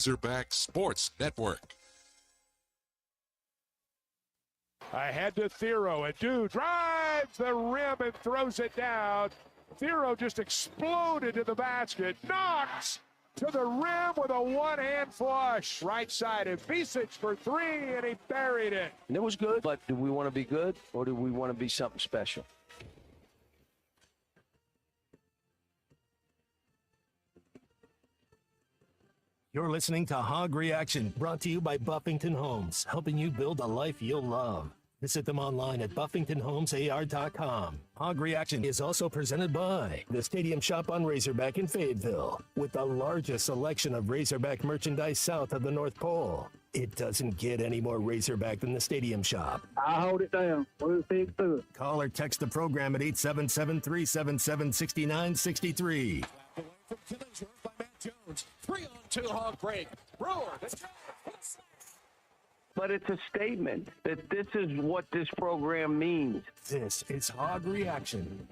Razorback Sports Network. Ahead to Thero, and Dude drives the rim and throws it down. Thero just exploded to the basket. Knox to the rim with a one-hand flush. Right side, and Bisic for three, and he buried it. And it was good, but do we want to be good, or do we want to be something special? You're listening to Hog Reaction, brought to you by Buffington Homes, helping you build a life you'll love. Visit them online at BuffingtonHomesAR.com. Hog Reaction is also presented by the Stadium Shop on Razorback in Fayetteville, with the largest selection of Razorback merchandise south of the North Pole. It doesn't get any more Razorback than the Stadium Shop. I'll hold it down. We'll see it through it. Call or text the program at 877-377-6963. From Killingsworth by Matt Jones. 3-on-2 Hog break. Brewer. But it's a statement that this is what this program means. This is Hog Reaction.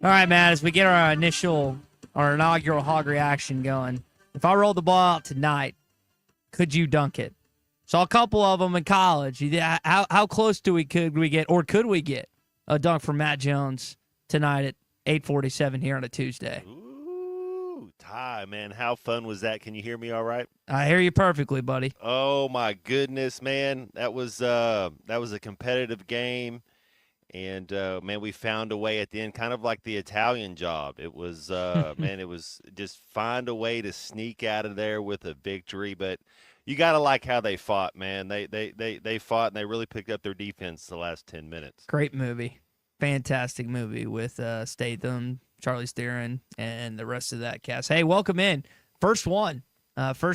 All right, Matt, as we get our inaugural Hog Reaction going, if I roll the ball out tonight, could you dunk it? Saw a couple of them in college. How close could we get a dunk from Matt Jones tonight at 8:47 here on a Tuesday? Ooh, Ty, man, how fun was that? Can you hear me all right? I hear you perfectly, buddy. Oh my goodness, man, that was a competitive game, and man, we found a way at the end, kind of like the Italian job. It was man, it was just find a way to sneak out of there with a victory, but. You got to like how they fought, man. They fought, and they really picked up their defense the last 10 minutes. Great movie. Fantastic movie with Statham, Charlize Theron, and the rest of that cast. Hey, welcome in. First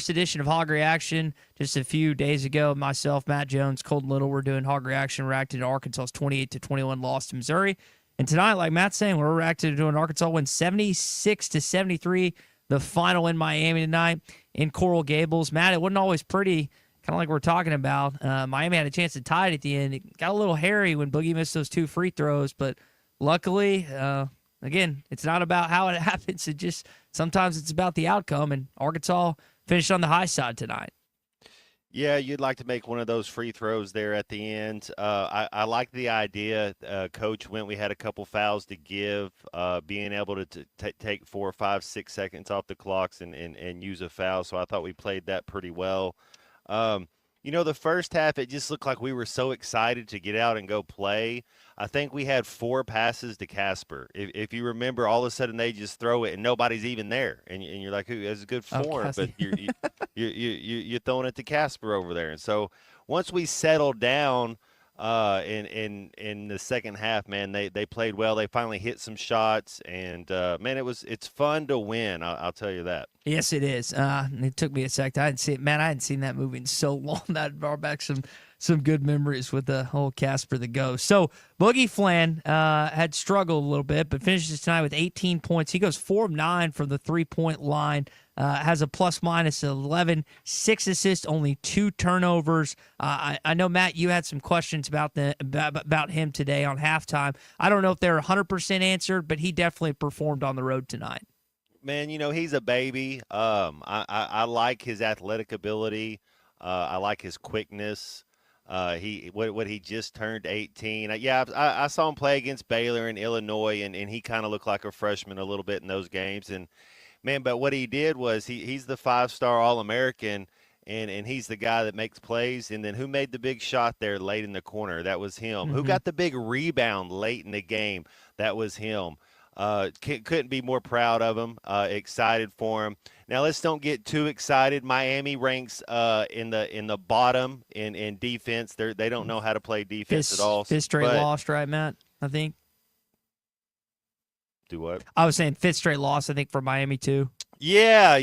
edition of Hog Reaction. Just a few days ago, myself, Matt Jones, Colton Little, we're doing Hog Reaction, reacting to Arkansas's 28-21 loss to Missouri. And tonight, like Matt's saying, we're reacting to an Arkansas win 76-73, the final in Miami tonight in Coral Gables. Matt, it wasn't always pretty, kind of like we're talking about. Miami had a chance to tie it at the end. It got a little hairy when Boogie missed those 2 free throws, but luckily, again, it's not about how it happens. Sometimes it's about the outcome, and Arkansas finished on the high side tonight. Yeah, you'd like to make one of those free throws there at the end. I like the idea. Coach went. We had a couple fouls to give. Being able to take 4, 5, 6 seconds off the clocks and use a foul. So I thought we played that pretty well. The first half, it just looked like we were so excited to get out and go play. I think we had 4 passes to Casper. If you remember, all of a sudden they just throw it and nobody's even there, and you're like, "Ooh, that's a good form," but you're throwing it to Casper over there. And so once we settled down in the second half, man, they played well. They finally hit some shots, and man, it's fun to win. I'll tell you that. Yes, it is. It took me a sec. I hadn't seen that movie in so long. That brought back some good memories with the whole Casper the Ghost. So Boogie Flan had struggled a little bit, but finishes tonight with 18 points. He goes 4 of 9 from the 3-point line. Has a plus-minus 11, 6 assists, only 2 turnovers. I know, Matt, you had some questions about him today on halftime. I don't know if they're 100% answered, but he definitely performed on the road tonight. Man, he's a baby. I like his athletic ability. I like his quickness. He just turned 18. I saw him play against Baylor and Illinois, and he kind of looked like a freshman a little bit in those games. And man, but what he did was he's the 5-star All-American, and he's the guy that makes plays. And then who made the big shot there late in the corner? That was him. Mm-hmm. Who got the big rebound late in the game? That was him. Couldn't be more proud of him. Excited for him. Now let's don't get too excited. Miami ranks in the bottom in defense. They don't know how to play defense at all. Fifth straight lost, right, Matt? I think. Do what? I was saying 5th straight loss, I think, for Miami too. Yeah.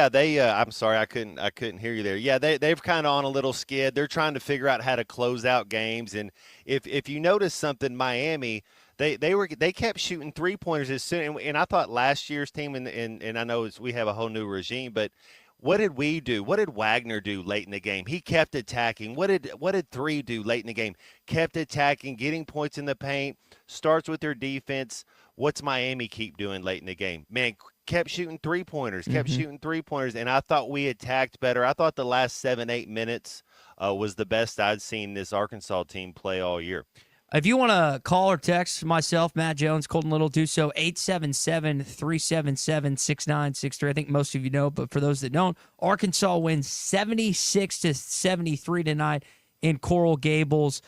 They I'm sorry, I couldn't hear you there. Yeah, they've kind of on a little skid. They're trying to figure out how to close out games. And if you notice something, Miami, they kept shooting 3-pointers as soon. And I thought last year's team, and I know we have a whole new regime, but what did we do? What did Wagner do late in the game? He kept attacking. What did 3 do late in the game? Kept attacking, getting points in the paint. Starts with their defense. What's Miami keep doing late in the game? Man, kept shooting three-pointers, and I thought we attacked better. I thought the last 7-8 minutes was the best I'd seen this Arkansas team play all year. If you want to call or text myself, Matt Jones, Colton Little, do so 877-377-6963. I think most of you know, but for those that don't, Arkansas wins 76-73 tonight in Coral Gables.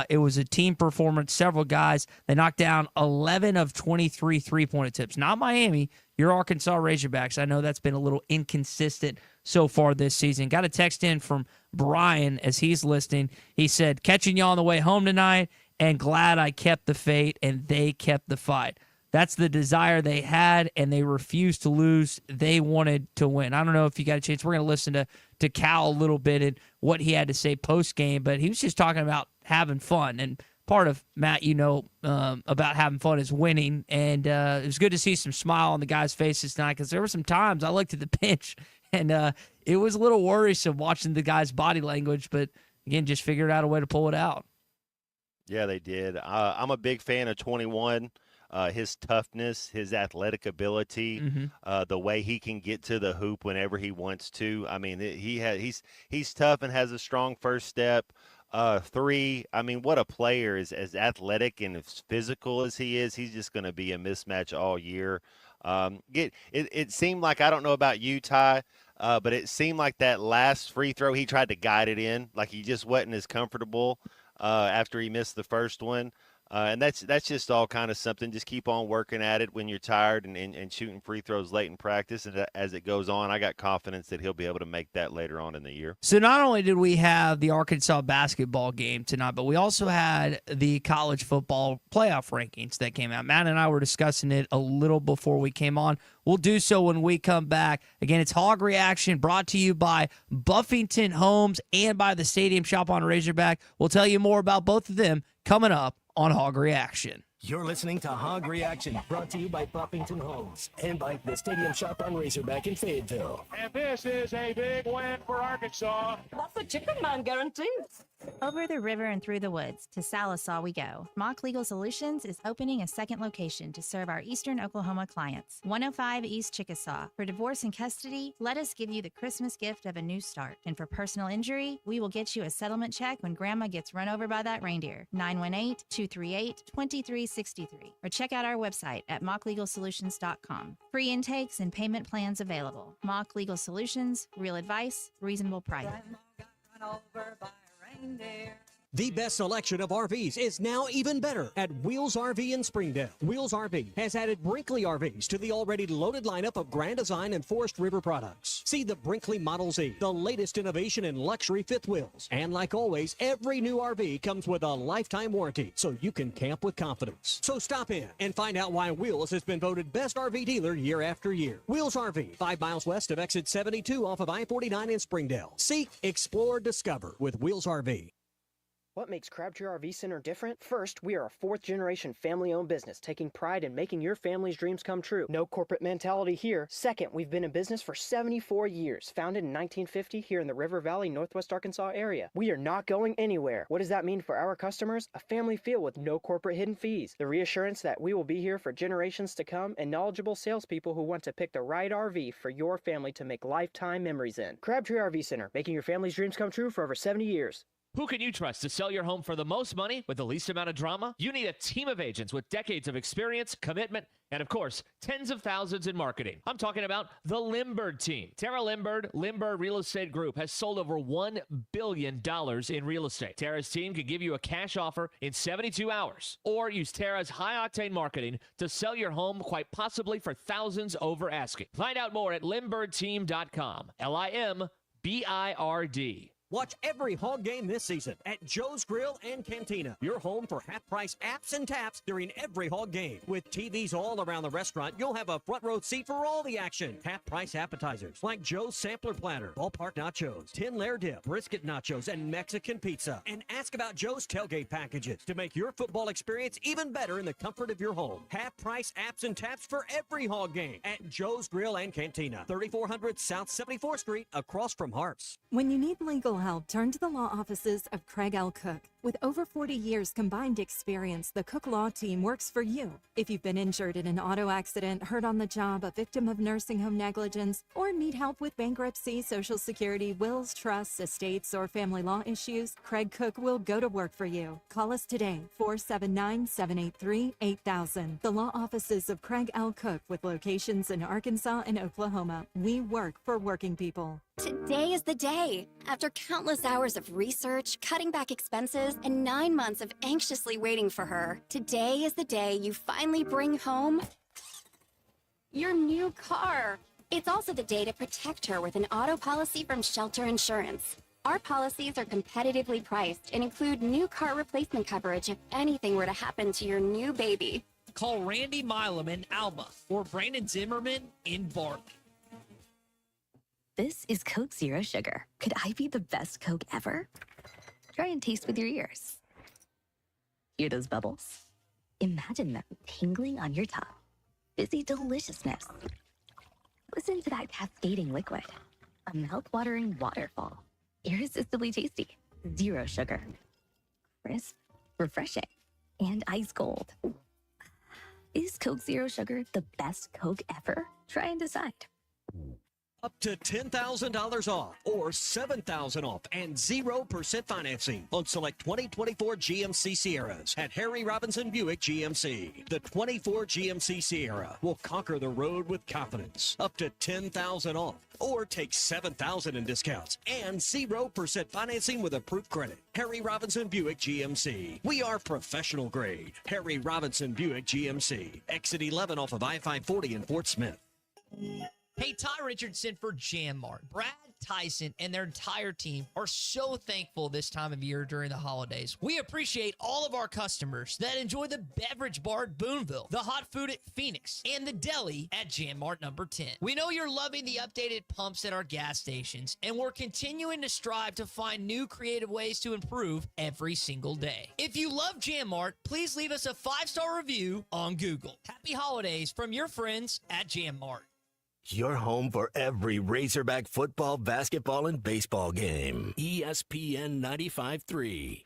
It was a team performance. Several guys, they knocked down 11 of 23 three-point attempts. Not Miami, your Arkansas Razorbacks. I know that's been a little inconsistent so far this season. Got a text in from Brian as he's listening. He said, catching you on the way home tonight, and glad I kept the faith and they kept the fight. That's the desire they had, and they refused to lose. They wanted to win. I don't know if you got a chance. We're going to listen to Cal a little bit and what he had to say post-game, but he was just talking about having fun. And part of, Matt, about having fun is winning. And it was good to see some smile on the guys' faces tonight because there were some times I looked at the bench, and it was a little worrisome watching the guys' body language, but, again, just figured out a way to pull it out. Yeah, they did. I'm a big fan of 21. His toughness, his athletic ability, the way he can get to the hoop whenever he wants to. I mean, he's tough and has a strong first step. 3, I mean, what a player is as athletic and as physical as he is. He's just going to be a mismatch all year. It seemed like, I don't know about you, Ty, but it seemed like that last free throw, he tried to guide it in, like he just wasn't as comfortable after he missed the first one. And that's just all kind of something. Just keep on working at it when you're tired and shooting free throws late in practice. And as it goes on, I got confidence that he'll be able to make that later on in the year. So not only did we have the Arkansas basketball game tonight, but we also had the college football playoff rankings that came out. Matt and I were discussing it a little before we came on. We'll do so when we come back. Again, it's Hog Reaction brought to you by Buffington Homes and by the Stadium Shop on Razorback. We'll tell you more about both of them coming up on Hog Reaction. You're listening to Hog Reaction, brought to you by Buffington Homes and by the Stadium Shop on Razorback in Fayetteville. And this is a big win for Arkansas. That's a chicken man guarantee. Over the river and through the woods, to Salisaw we go. Mock Legal Solutions is opening a second location to serve our Eastern Oklahoma clients. 105 East Chickasaw. For divorce and custody, let us give you the Christmas gift of a new start. And for personal injury, we will get you a settlement check when Grandma gets run over by that reindeer. 918-238-2363. Or check out our website at mocklegalsolutions.com. Free intakes and payment plans available. Mock Legal Solutions, real advice, reasonable price. The best selection of RVs is now even better at Wheels RV in Springdale. Wheels RV has added Brinkley RVs to the already loaded lineup of Grand Design and Forest River products. See the Brinkley Model Z, the latest innovation in luxury fifth wheels. And like always, every new RV comes with a lifetime warranty, so you can camp with confidence. So stop in and find out why Wheels has been voted best RV dealer year after year. Wheels RV, 5 miles west of exit 72 off of I-49 in Springdale. Seek, explore, discover with Wheels RV. What makes Crabtree RV Center different? First, we are a fourth-generation family-owned business taking pride in making your family's dreams come true. No corporate mentality here. Second, we've been in business for 74 years, founded in 1950 here in the River Valley, Northwest Arkansas area. We are not going anywhere. What does that mean for our customers? A family feel with no corporate hidden fees. The reassurance that we will be here for generations to come, and knowledgeable salespeople who want to pick the right RV for your family to make lifetime memories in. Crabtree RV Center, making your family's dreams come true for over 70 years. Who can you trust to sell your home for the most money with the least amount of drama? You need a team of agents with decades of experience, commitment, and of course, tens of thousands in marketing. I'm talking about the Limbird team. Tara Limbird Real Estate Group has sold over $1 billion in real estate. Tara's team can give you a cash offer in 72 hours or use Tara's high-octane marketing to sell your home quite possibly for thousands over asking. Find out more at limbirdteam.com. LIMBIRD. Watch every Hog game this season at Joe's Grill and Cantina. Your home for half-price apps and taps during every Hog game. With TVs all around the restaurant, you'll have a front row seat for all the action. Half-price appetizers like Joe's Sampler Platter, ballpark nachos, 10-layer dip, brisket nachos, and Mexican pizza. And ask about Joe's tailgate packages to make your football experience even better in the comfort of your home. Half-price apps and taps for every Hog game at Joe's Grill and Cantina. 3400 South 74th Street, across from Harps. When you need legal help, turn to the law offices of Craig L. Cook. With over 40 years combined experience, the Cook Law Team works for you. If you've been injured in an auto accident, hurt on the job, a victim of nursing home negligence, or need help with bankruptcy, Social Security, wills, trusts, estates, or family law issues, Craig Cook will go to work for you. Call us today, 479-783-8000. The law offices of Craig L. Cook with locations in Arkansas and Oklahoma. We work for working people. Today is the day. After countless hours of research, cutting back expenses, and 9 months of anxiously waiting for her, today is the day you finally bring home your new car. It's also the day to protect her with an auto policy from Shelter Insurance. Our policies are competitively priced and include new car replacement coverage if anything were to happen to your new baby. Call Randy Milam in Alma or Brandon Zimmerman in Bartley. This is Coke Zero Sugar. Could I be the best Coke ever? Try and taste with your ears. Hear those bubbles? Imagine them tingling on your tongue. Fizzy deliciousness. Listen to that cascading liquid. A mouth-watering waterfall. Irresistibly tasty. Zero sugar. Crisp, refreshing, and ice cold. Is Coke Zero Sugar the best Coke ever? Try and decide. Up to $10,000 off or $7,000 off and 0% financing on select 2024 GMC Sierras at Harry Robinson Buick GMC. The 24 GMC Sierra will conquer the road with confidence. Up to $10,000 off or take $7,000 in discounts and 0% financing with approved credit. Harry Robinson Buick GMC. We are professional grade. Harry Robinson Buick GMC. Exit 11 off of I-540 in Fort Smith. Hey, Ty Richardson for Jam Mart. Brad, Tyson, and their entire team are so thankful this time of year during the holidays. We appreciate all of our customers that enjoy the beverage bar at Boonville, the hot food at Phoenix, and the deli at Jam Mart number 10. We know you're loving the updated pumps at our gas stations, and we're continuing to strive to find new creative ways to improve every single day. If you love Jam Mart, please leave us a 5-star review on Google. Happy holidays from your friends at Jam Mart. Your home for every Razorback football, basketball, and baseball game. ESPN 95.3.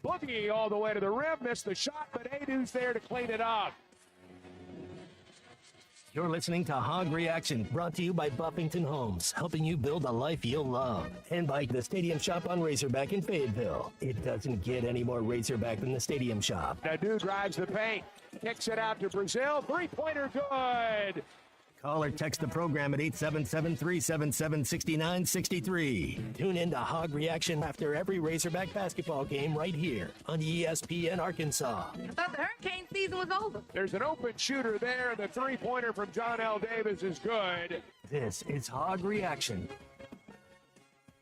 Boogie all the way to the rim, missed the shot, but Adu's there to clean it up. You're listening to Hog Reaction, brought to you by Buffington Homes, helping you build a life you'll love. And by the Stadium Shop on Razorback in Fayetteville. It doesn't get any more Razorback than the Stadium Shop. Adu drives the paint, kicks it out to Brazil, three-pointer good. Call or text the program at 877-377-6963. Tune in to Hog Reaction after every Razorback basketball game right here on ESPN Arkansas. I thought the hurricane season was over. There's an open shooter there, and the three-pointer from John L. Davis is good. This is Hog Reaction.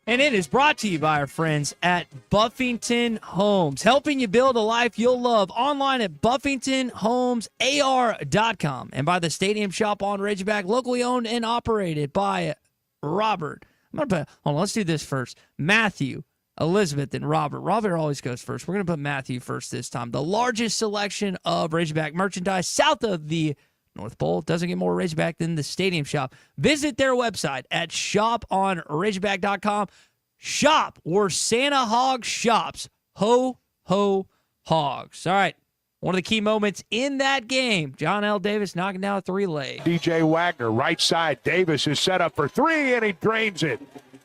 And it is brought to you by our friends at Buffington Homes, helping you build a life you'll love online at BuffingtonHomesAR.com and by the Stadium Shop on Ridgeback, locally owned and operated by Robert. Hold on, let's do this first. Matthew, Elizabeth, and Robert. Robert always goes first. We're going to put Matthew first this time. The largest selection of Ridgeback merchandise south of the North Pole. Doesn't get more Ridgeback than the Stadium Shop. Visit their website at shoponridgeback.com. Shop where Santa Hog shops. Ho, ho, hogs. All right. One of the key moments in that game, John L. Davis knocking down a three-lay. DJ Wagner, right side. Davis is set up for three, and he drains it.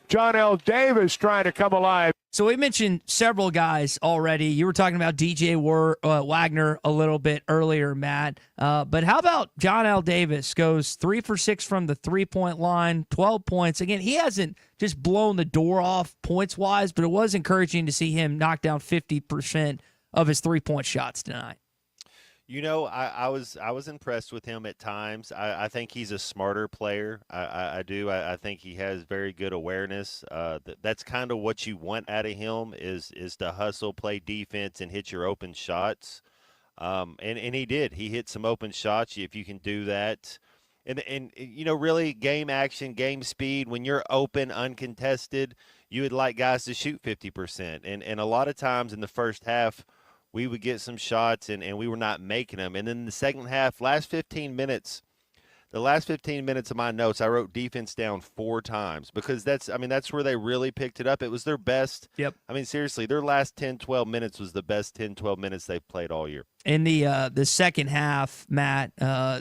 John L. Davis trying to come alive. So we mentioned several guys already. You were talking about DJ Wagner a little bit earlier, Matt. But how about John L. Davis goes 3 for 6 from the three-point line, 12 points. Again, he hasn't just blown the door off points-wise, but it was encouraging to see him knock down 50% of his three-point shots tonight. You know, I was impressed with him at times. I think he's a smarter player. I do. I think he has very good awareness. That's kind of what you want out of him is to hustle, play defense, and hit your open shots. And he did. He hit some open shots. If you can do that, and you know, really game action, game speed. When you're open, uncontested, you would like guys to shoot 50%. And a lot of times in the first half, we would get some shots, and we were not making them. And then in the second half, last 15 minutes, the last 15 minutes of my notes, I wrote defense down 4 times because that's where they really picked it up. It was their best. Yep. I mean, seriously, their last 10, 12 minutes was the best 10, 12 minutes they've played all year. In the second half, Matt,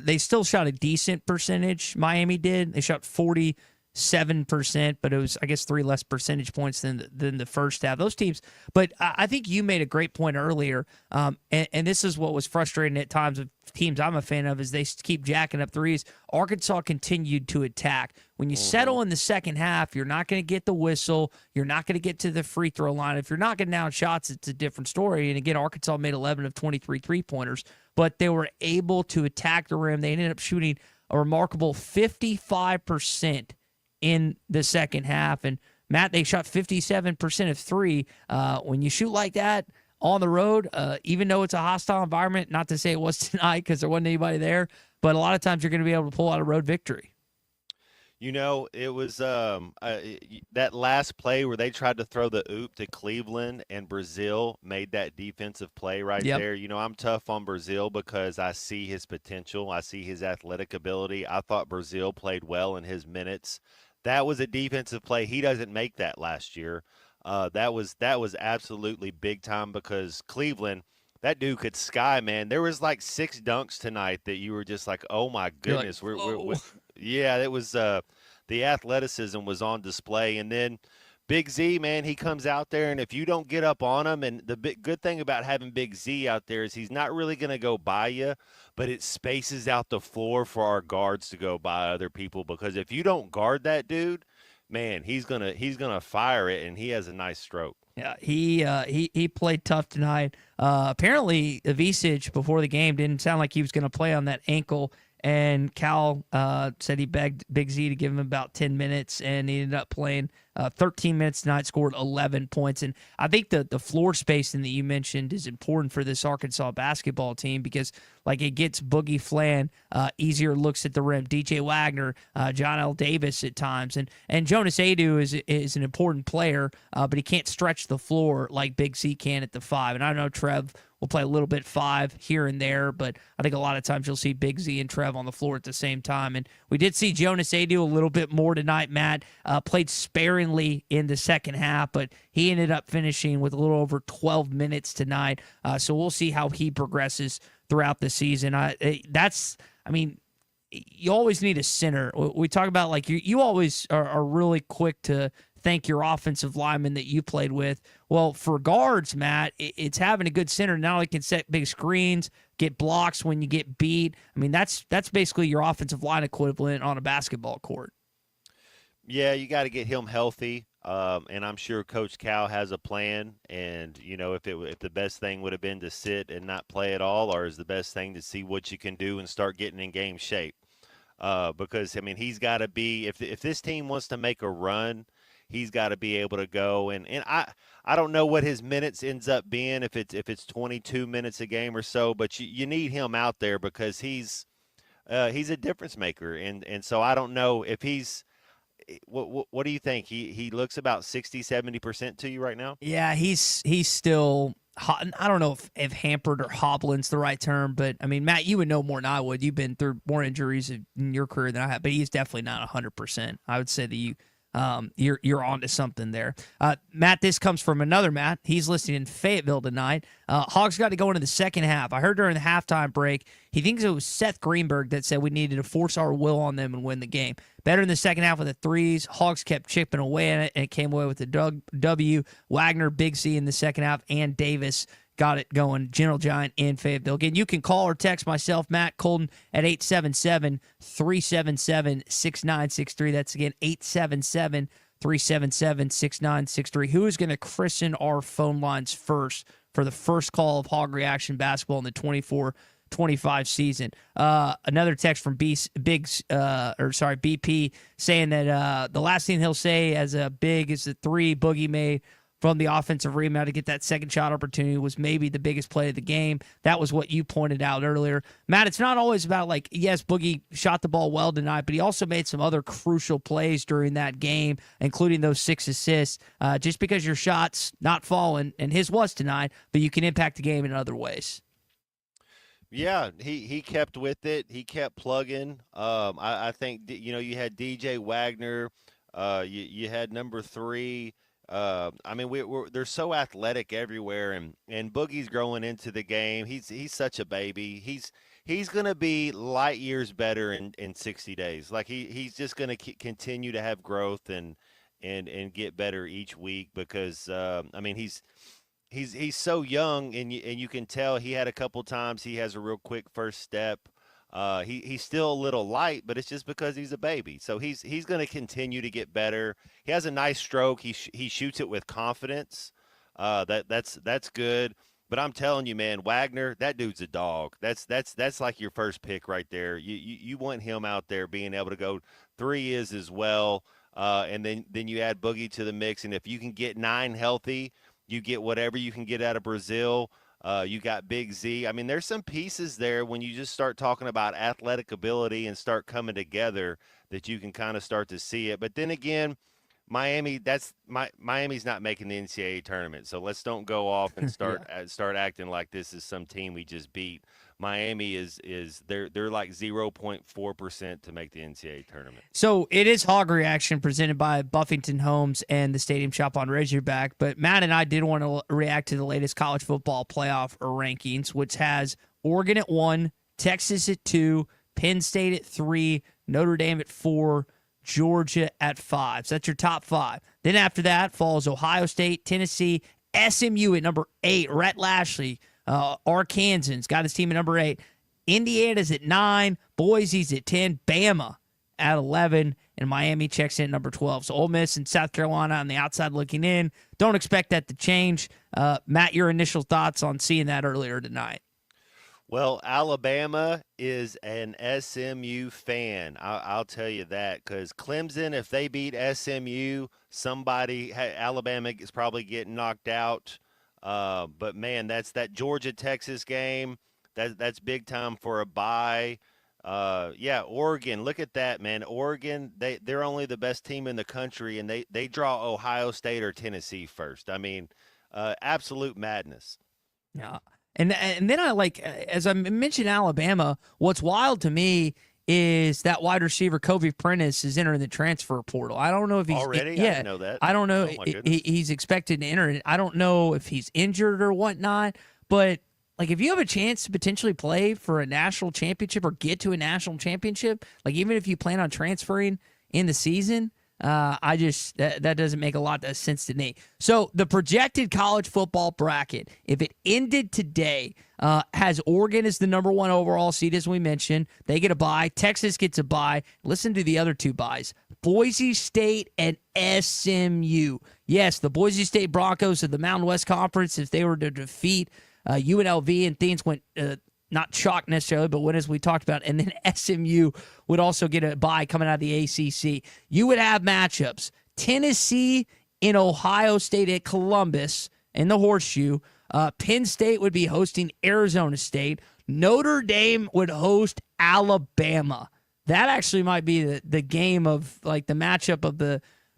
they still shot a decent percentage. Miami did. They shot 47%, but it was, I guess, 3 less percentage points than the first half. Those teams, but I think you made a great point earlier, and this is what was frustrating at times with teams I'm a fan of, is they keep jacking up threes. Arkansas continued to attack. When you settle in the second half, you're not going to get the whistle. You're not going to get to the free throw line. If you're knocking down shots, it's a different story. And again, Arkansas made 11 of 23 three-pointers, but they were able to attack the rim. They ended up shooting a remarkable 55% in the second half. And Matt, they shot 57% of three. When you shoot like that on the road, even though it's a hostile environment, not to say it was tonight because there wasn't anybody there, but a lot of times you're going to be able to pull out a road victory. You know, it was that last play where they tried to throw the oop to Cleveland and Brazil made that defensive play right there. You know, I'm tough on Brazil because I see his potential. I see his athletic ability. I thought Brazil played well in his minutes. That was a defensive play. He doesn't make that last year. That was absolutely big time because Cleveland, that dude could sky, man. There was like 6 dunks tonight that you were just like, oh my goodness. Yeah, it was the athleticism was on display. And then Big Z, man, he comes out there, and if you don't get up on him, and the good thing about having Big Z out there is he's not really going to go by you, but it spaces out the floor for our guards to go by other people, because if you don't guard that dude, man, he's gonna fire it, and he has a nice stroke. Yeah, he played tough tonight. Apparently, Ivisic before the game didn't sound like he was going to play on that ankle, and Cal said he begged Big Z to give him about 10 minutes, and he ended up playing 13 minutes tonight, scored 11 points. And I think the floor spacing that you mentioned is important for this Arkansas basketball team because, like, it gets Boogie Flan easier looks at the rim, DJ Wagner, John L. Davis at times. And Jonas Adu is an important player, but he can't stretch the floor like Big Z can at the 5. And I know Trev will play a little bit 5 here and there, but I think a lot of times you'll see Big Z and Trev on the floor at the same time. And we did see Jonas Adu a little bit more tonight, Matt. Played sparingly in the second half, but he ended up finishing with a little over 12 minutes tonight. So we'll see how he progresses throughout the season. You always need a center. We talk about, like, you always are really quick to thank your offensive lineman that you played with. Well, for guards, Matt, it's having a good center. Now they can set big screens, get blocks when you get beat. I mean, that's basically your offensive line equivalent on a basketball court. Yeah, you got to get him healthy, and I'm sure Coach Cal has a plan. And you know, if the best thing would have been to sit and not play at all, or is the best thing to see what you can do and start getting in game shape? Because I mean, he's got to be, if this team wants to make a run, he's got to be able to go. And I don't know what his minutes ends up being, if it's 22 minutes a game or so, but you need him out there because he's a difference maker. And so I don't know if he's. What do you think? He looks about 60-70% to you right now? Yeah, he's still. I don't know if hampered or hobblin's the right term, but I mean, Matt, you would know more than I would. You've been through more injuries in your career than I have, but he's definitely not 100%. I would say that you're onto something there. Matt, this comes from another Matt. He's listening in Fayetteville tonight. Hogs got to go into the second half. I heard during the halftime break, he thinks it was Seth Greenberg that said we needed to force our will on them and win the game. Better in the second half with the threes. Hogs kept chipping away at it, and it came away with the W. Wagner, Big C in the second half, and Davis got it going. Gentle Giant in Fayetteville. Again, you can call or text myself, Matt Colton, at 877-377-6963. That's, again, 877-377-6963. Who is going to christen our phone lines first for the first call of Hog Reaction Basketball in the 24-25 season? Another text from BP saying that the last thing he'll say as a big is the 3 Boogie made from the offensive rebound to get that second shot opportunity was maybe the biggest play of the game. That was what you pointed out earlier. Matt, it's not always about, like, yes, Boogie shot the ball well tonight, but he also made some other crucial plays during that game, including those 6 assists. Just because your shot's not falling, and his was tonight, but you can impact the game in other ways. Yeah, he kept with it. He kept plugging. I think you had DJ Wagner. You had number three. I mean, they're so athletic everywhere, and Boogie's growing into the game. He's such a baby. He's gonna be light years better in 60 days. Like he's just gonna continue to have growth and get better each week because I mean he's so young, and you can tell he had a couple times he has a real quick first step. He's still a little light, but it's just because he's a baby. So he's going to continue to get better. He has a nice stroke. He shoots it with confidence. That's good. But I'm telling you, man, Wagner, that dude's a dog. That's like your first pick right there. You want him out there being able to go. Three is as well. And then you add Boogie to the mix, and if you can get 9 healthy, you get whatever you can get out of Brazil. You got Big Z. I mean, there's some pieces there when you just start talking about athletic ability and start coming together that you can kind of start to see it. But then again, Miami's not making the NCAA tournament, so let's don't go off and start acting like this is some team we just beat. Miami is they're like 0.4% to make the NCAA tournament. So it is Hog Reaction presented by Buffington Homes and the Stadium Shop on Razorback. But Matt and I did want to react to the latest college football playoff rankings, which has Oregon at 1, Texas at 2, Penn State at 3, Notre Dame at 4, Georgia at 5. So that's your top 5. Then after that falls Ohio State, Tennessee, SMU at number 8, Rhett Lashley. Arkansas got his team at number 8. Indiana's at 9. Boise's at 10. Bama at 11. And Miami checks in at number 12. So Ole Miss and South Carolina on the outside looking in. Don't expect that to change. Matt, your initial thoughts on seeing that earlier tonight? Well, Alabama is an SMU fan. I'll tell you that because Clemson, if they beat SMU, Alabama is probably getting knocked out. But man, that's that Georgia-Texas game. That's big time for a bye. Yeah, Oregon. Look at that, man. Oregon, they're only the best team in the country, and they draw Ohio State or Tennessee first. I mean, absolute madness. Yeah. And then I as I mentioned Alabama, what's wild to me is that wide receiver Kobe Prentice is entering the transfer portal. I don't know if he's already. Yeah, I didn't know that. I don't know. Oh, He's expected to enter it. I don't know if he's injured or whatnot. But if you have a chance to potentially play for a national championship or get to a national championship, even if you plan on transferring in the season, that doesn't make a lot of sense to me. So the projected college football bracket, if it ended today, has Oregon as the number 1 overall seed, as we mentioned. They get a bye. Texas gets a bye. Listen to the other 2 byes. Boise State and SMU. Yes, the Boise State Broncos of the Mountain West Conference, if they were to defeat UNLV and things went not chalk necessarily, but win as we talked about. And then SMU would also get a bye coming out of the ACC. You would have matchups. Tennessee in Ohio State at Columbus in the Horseshoe. Penn State would be hosting Arizona State. Notre Dame would host Alabama. That actually might be the game of the matchup of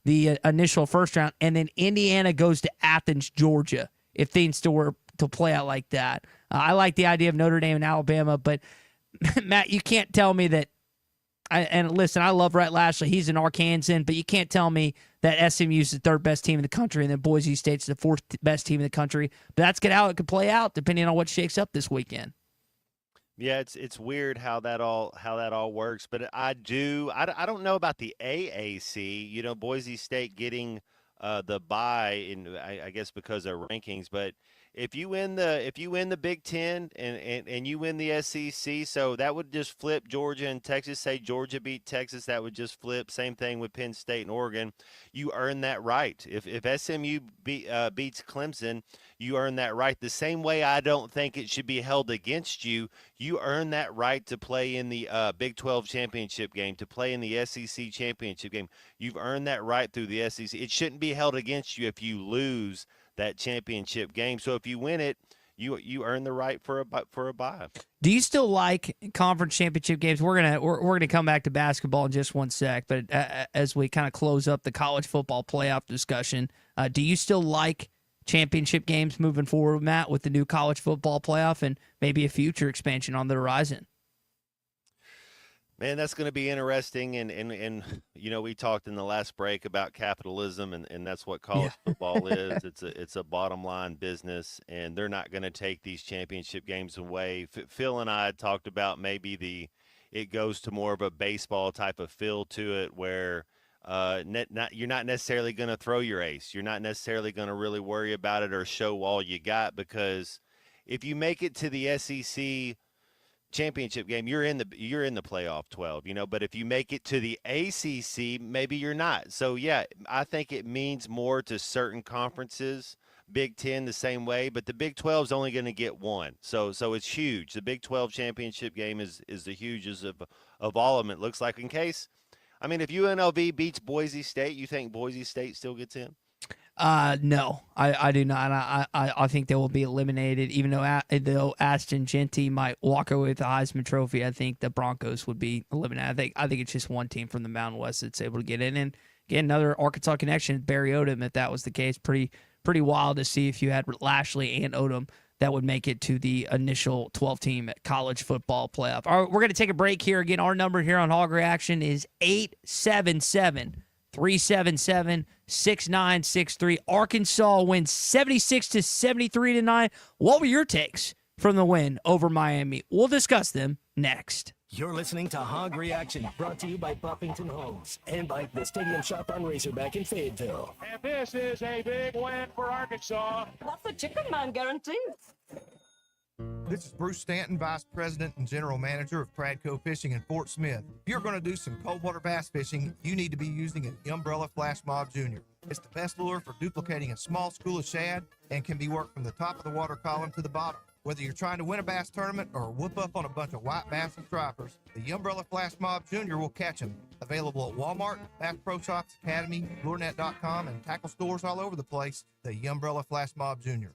the initial first round. And then Indiana goes to Athens, Georgia, if things still were to play out like that. I like the idea of Notre Dame and Alabama, but Matt, you can't tell me that. And listen, I love Rhett Lashley. He's an Arkansan, but you can't tell me that SMU is the 3rd best team in the country and then Boise State's the 4th best team in the country. But that's how it could play out, depending on what shakes up this weekend. Yeah, it's weird how that all works, but I don't know about the AAC. Boise State getting the bye, I guess because of rankings, but. If you win the Big Ten and you win the SEC, so that would just flip Georgia and Texas. Say Georgia beat Texas, that would just flip. Same thing with Penn State and Oregon. You earn that right. If SMU beats Clemson, you earn that right. The same way I don't think it should be held against you. You earn that right to play in the Big 12 championship game, to play in the SEC championship game. You've earned that right through the SEC. It shouldn't be held against you if you lose that championship game. So if you win it, you earn the right for a bye. Do you still like conference championship games? We're gonna come back to basketball in just one sec, but as we kind of close up the college football playoff discussion, do you still like championship games moving forward, Matt, with the new college football playoff and maybe a future expansion on the horizon? Man, that's going to be interesting. And we talked in the last break about capitalism, and that's what college football is. It's a bottom line business, and they're not going to take these championship games away. Phil and I had talked about maybe it goes to more of a baseball type of feel to it, where you're not necessarily going to throw your ace. You're not necessarily going to really worry about it or show all you got, because if you make it to the SEC championship game, you're in the playoff 12, but if you make it to the ACC, maybe you're not. So yeah, I think it means more to certain conferences. Big 10 the same way, but the Big 12 is only going to get one. So it's huge. The Big 12 championship game is the hugest of all of them, it looks like. If UNLV beats Boise State, you think Boise State still gets in? No, I do not. I think they will be eliminated, even though Ashton Genty might walk away with the Heisman Trophy. I think the Broncos would be eliminated. I think it's just one team from the Mountain West that's able to get in. And again, another Arkansas connection, Barry Odom. If that was the case, pretty wild to see if you had Lashley and Odom that would make it to the initial 12-team college football playoff. All right, we're going to take a break here. Again, our number here on Hog Reaction is 877-377-6963. Arkansas wins 76-73 tonight. What were your takes from the win over Miami? We'll discuss them next. You're listening to Hog Reaction, brought to you by Buffington Homes and by the Stadium Shop on Razorback in Fayetteville. And this is a big win for Arkansas. That's a chicken man guarantee. This is Bruce Stanton, Vice President and General Manager of Pradco Fishing in Fort Smith. If you're going to do some cold water bass fishing, you need to be using the Umbrella Flash Mob Jr. It's the best lure for duplicating a small school of shad and can be worked from the top of the water column to the bottom. Whether you're trying to win a bass tournament or whoop up on a bunch of white bass and stripers, the Umbrella Flash Mob Jr. will catch them. Available at Walmart, Bass Pro Shops, Academy, LureNet.com, and tackle stores all over the place, the Umbrella Flash Mob Jr.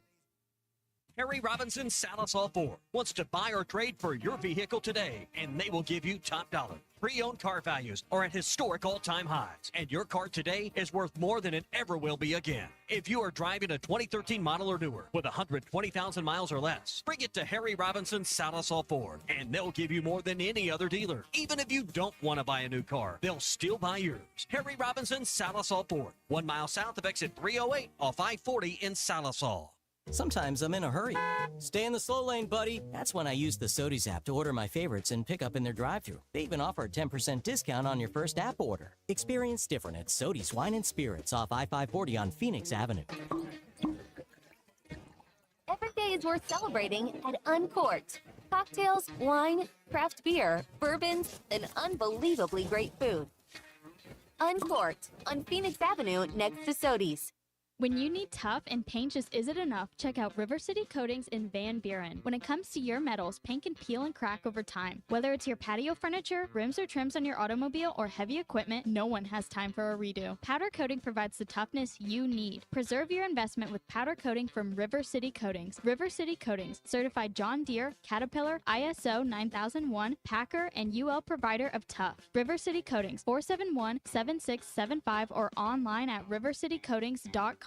Harry Robinson Salisal Ford wants to buy or trade for your vehicle today, and they will give you top dollar. Pre-owned car values are at historic all-time highs, and your car today is worth more than it ever will be again. If you are driving a 2013 model or newer with 120,000 miles or less, bring it to Harry Robinson Salisal Ford, and they'll give you more than any other dealer. Even if you don't want to buy a new car, they'll still buy yours. Harry Robinson Salisal Ford, 1 mile south of exit 308 off I-40 in Salisal. Sometimes I'm in a hurry. Stay in the slow lane, buddy. That's when I use the Sodies app to order my favorites and pick up in their drive-thru. They even offer a 10% discount on your first app order. Experience different at Sodies Wine and Spirits off I-540 on Phoenix Avenue. Every day is worth celebrating at Uncorked. Cocktails, wine, craft beer, bourbons, and unbelievably great food. Uncorked on Phoenix Avenue next to Sodies. When you need tough and paint just isn't enough, check out River City Coatings in Van Buren. When it comes to your metals, paint can peel and crack over time. Whether it's your patio furniture, rims or trims on your automobile, or heavy equipment, no one has time for a redo. Powder coating provides the toughness you need. Preserve your investment with powder coating from River City Coatings. River City Coatings, certified John Deere, Caterpillar, ISO 9001, Packer, and UL provider of tough. River City Coatings, 471-7675 or online at rivercitycoatings.com.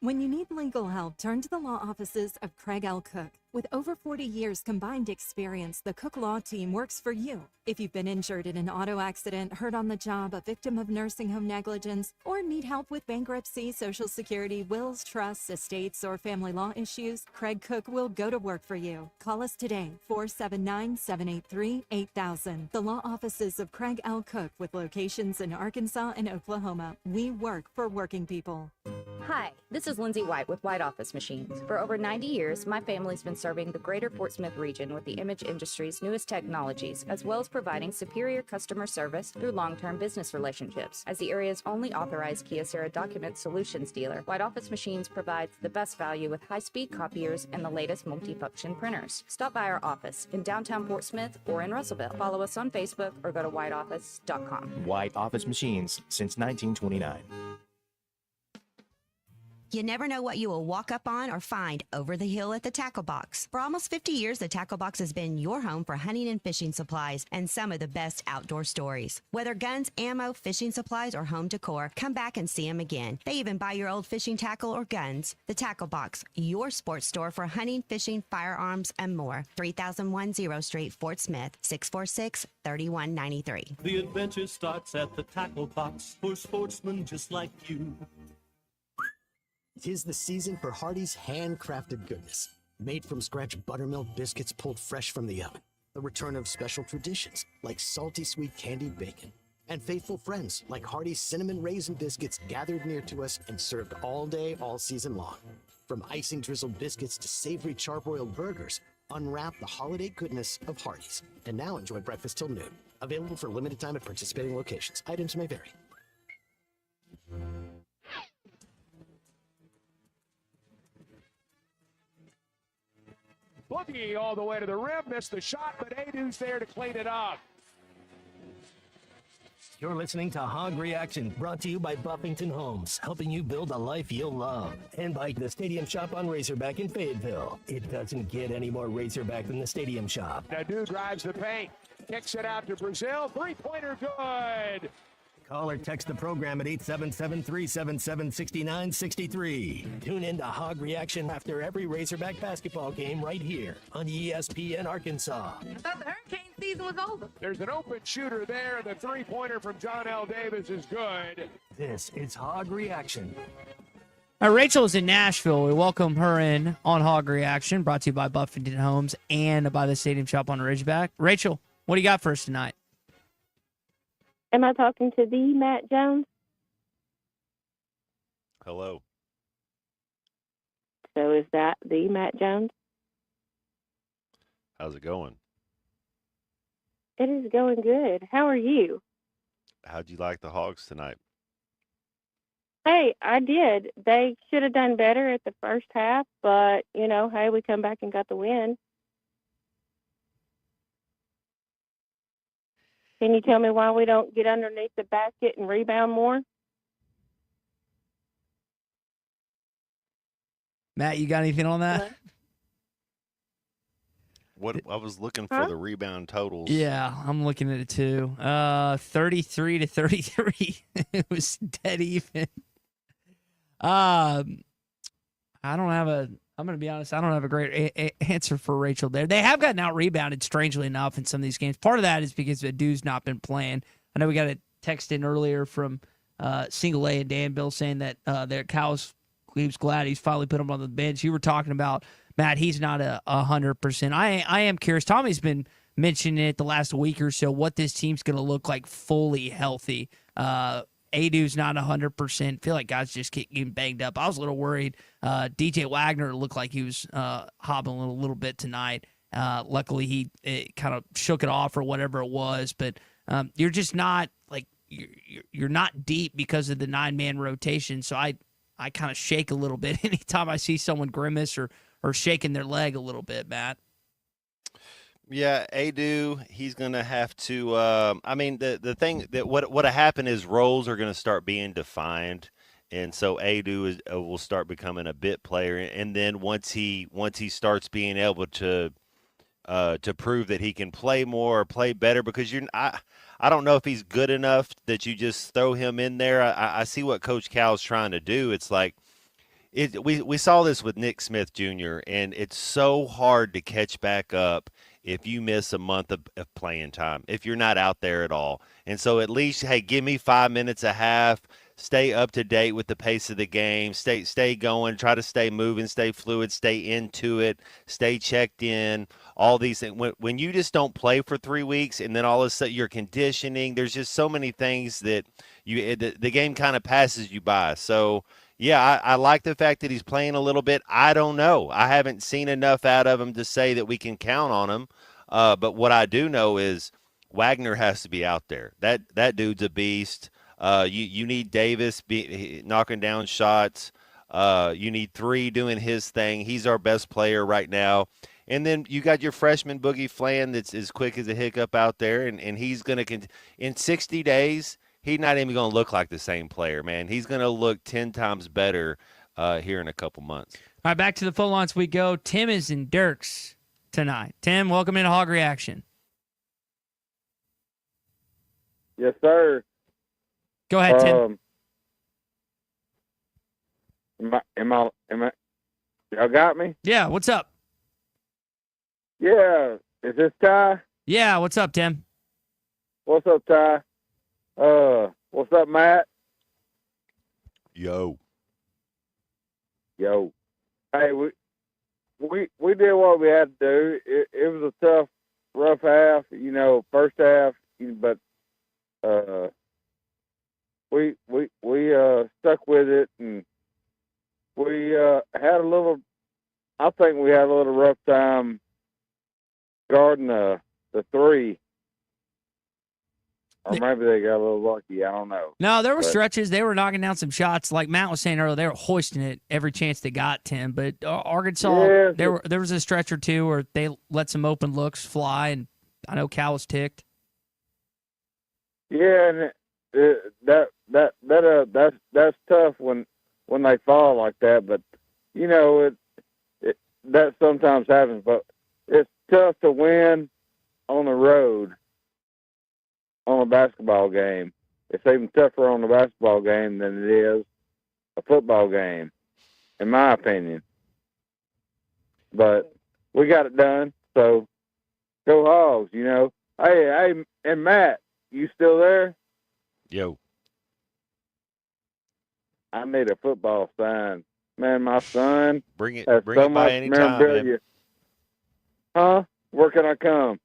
When you need legal help, turn to the law offices of Craig L. Cook. With over 40 years combined experience, the Cook Law Team works for you. If you've been injured in an auto accident, hurt on the job, a victim of nursing home negligence, or need help with bankruptcy, Social Security, wills, trusts, estates, or family law issues, Craig Cook will go to work for you. Call us today, 479-783-8000. The law offices of Craig L. Cook with locations in Arkansas and Oklahoma. We work for working people. Hi, this is Lindsay White with White Office Machines. For over 90 years, my family's been serving the greater Fort Smith region with the image industry's newest technologies, as well as providing superior customer service through long-term business relationships. As the area's only authorized Kyocera document solutions dealer, White Office Machines provides the best value with high-speed copiers and the latest multifunction printers. Stop by our office in downtown Fort Smith or in Russellville. Follow us on Facebook or go to whiteoffice.com. White Office Machines since 1929. You never know what you will walk up on or find over the hill at the Tackle Box. For almost 50 years, the Tackle Box has been your home for hunting and fishing supplies and some of the best outdoor stories. Whether guns, ammo, fishing supplies, or home decor, come back and see them again. They even buy your old fishing tackle or guns. The Tackle Box, your sports store for hunting, fishing, firearms, and more. 3010 Street, Fort Smith, 646-3193. The adventure starts at the Tackle Box for sportsmen just like you. 'Tis the season for Hardee's handcrafted goodness. Made from scratch buttermilk biscuits pulled fresh from the oven. The return of special traditions like salty sweet candied bacon. And faithful friends like Hardee's cinnamon raisin biscuits gathered near to us and served all day, all season long. From icing drizzled biscuits to savory charbroiled burgers, unwrap the holiday goodness of Hardee's. And now enjoy breakfast till noon. Available for limited time at participating locations. Items may vary. Boogie all the way to the rim, missed the shot, but Adu's there to clean it up. You're listening to Hog Reaction, brought to you by Buffington Homes, helping you build a life you'll love. And by the Stadium Shop on Razorback in Fayetteville. It doesn't get any more Razorback than the Stadium Shop. Adu drives the paint, kicks it out to Brazil, three-pointer good. Call or text the program at 877-377-6963. Tune in to Hog Reaction after every Razorback basketball game right here on ESPN Arkansas. I thought the hurricane season was over. There's an open shooter there, and the three-pointer from John L. Davis is good. This is Hog Reaction. Rachel is in Nashville. We welcome her in on Hog Reaction, brought to you by Buffington Homes and by the Stadium Shop on Ridgeback. Rachel, what do you got for us tonight? Am I talking to the Matt Jones? Hello. So is that the Matt Jones? How's it going? It is going good. How are you? How'd you like the Hogs tonight? Hey, I did. They should have done better at the first half, but, hey, we come back and got the win. Can you tell me why we don't get underneath the basket and rebound more? Matt, you got anything on that? What I was looking for the rebound totals. Yeah, I'm looking at it too. 33 to 33. It was dead even. I'm going to be honest, I don't have a great answer for Rachel there. They have gotten out-rebounded, strangely enough, in some of these games. Part of that is because Adu's not been playing. I know we got a text in earlier from Single A and Danville saying that he was glad he's finally put him on the bench. You were talking about, Matt, he's not 100%. I am curious. Tommy's been mentioning it the last week or so, what this team's going to look like fully healthy. Adu's not 100%. Feel like guys just keep getting banged up. I was a little worried. DJ Wagner looked like he was hobbling a little bit tonight. Luckily, he kind of shook it off or whatever it was. But you're just not you're not deep because of the 9-man rotation. So I kind of shake a little bit anytime I see someone grimace or shaking their leg a little bit, Matt. Yeah, Adu, he's going to have to the thing that what happened is roles are going to start being defined, and so Adu will start becoming a bit player, and then once he starts being able to prove that he can play more or play better, because I don't know if he's good enough that you just throw him in there. I see what Coach Cal's trying to do. It's like we saw this with Nick Smith Jr., and it's so hard to catch back up if you miss a month of playing time, if you're not out there at all. And so at least, hey, give me 5 minutes a half, stay up to date with the pace of the game, stay going, try to stay moving, stay fluid, stay into it, stay checked in, all these things. When you just don't play for 3 weeks and then all of a sudden you're conditioning, there's just so many things that the game kind of passes you by. So, yeah, I like the fact that he's playing a little bit. I don't know. I haven't seen enough out of him to say that we can count on him. But what I do know is Wagner has to be out there. That dude's a beast. You need Davis knocking down shots. You need Three doing his thing. He's our best player right now. And then you got your freshman Boogie Flan that's as quick as a hiccup out there, and he's going to in 60 days – he's not even going to look like the same player, man. He's going to look 10 times better here in a couple months. All right, back to the phone lines we go. Tim is in Dirks tonight. Tim, welcome into Hog Reaction. Yes, sir. Go ahead, Tim. Am I, y'all got me? Yeah, what's up? Yeah. Is this Ty? Yeah, what's up, Tim? What's up, Ty? What's up, Matt? Yo. Hey, we did what we had to do. It was a tough, rough half, first half, but we stuck with it, and we had a little. I think we had a little rough time guarding the three. Or maybe they got a little lucky. I don't know. No, there were stretches. They were knocking down some shots. Like Matt was saying earlier, they were hoisting it every chance they got, Tim. But Arkansas, there was a stretch or two where they let some open looks fly, and I know Cal was ticked. Yeah, and that's tough when they fall like that. But that sometimes happens. But it's tough to win on the road. On a basketball game. It's even tougher on a basketball game than it is a football game, in my opinion. But we got it done, so go Hogs, Hey, and Matt, you still there? Yo. I need a football sign. Man, my son Bring it has so much by anytime, memorabilia. man. Huh? Where can I come?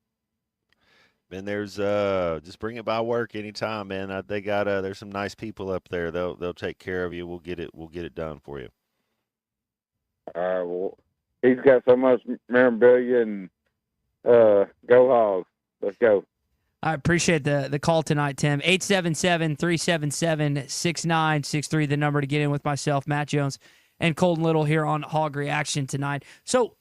And there's just bring it by work anytime, man. They got there's some nice people up there. They'll take care of you. We'll get it done for you. All right. Well, he's got so much memorabilia, and go Hogs. Let's go. I appreciate the call tonight, Tim. 877-377-6963, the number to get in with myself, Matt Jones, and Colton Little here on Hog Reaction tonight. So,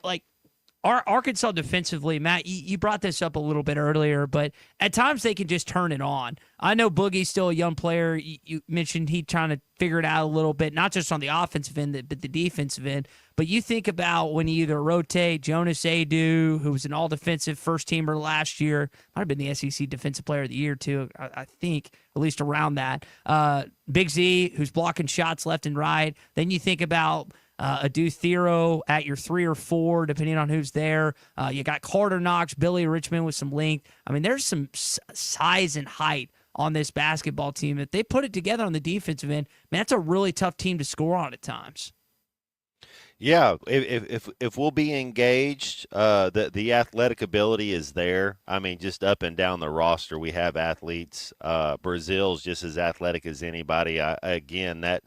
our Arkansas defensively, Matt, you brought this up a little bit earlier, but at times they can just turn it on. I know Boogie's still a young player. You mentioned he trying to figure it out a little bit, not just on the offensive end, but the defensive end. But you think about when you either rotate Jonas Adu, who was an all-defensive first-teamer last year, might have been the SEC Defensive Player of the Year, too, I think, at least around that. Big Z, who's blocking shots left and right. Then you think about Adu Thero at your 3 or 4, depending on who's there. You got Carter Knox, Billy Richmond with some length. I mean, there's some size and height on this basketball team. If they put it together on the defensive end, man, that's a really tough team to score on at times. Yeah, if we'll be engaged, the athletic ability is there. I mean, just up and down the roster, we have athletes. Brazil's just as athletic as anybody. Again, that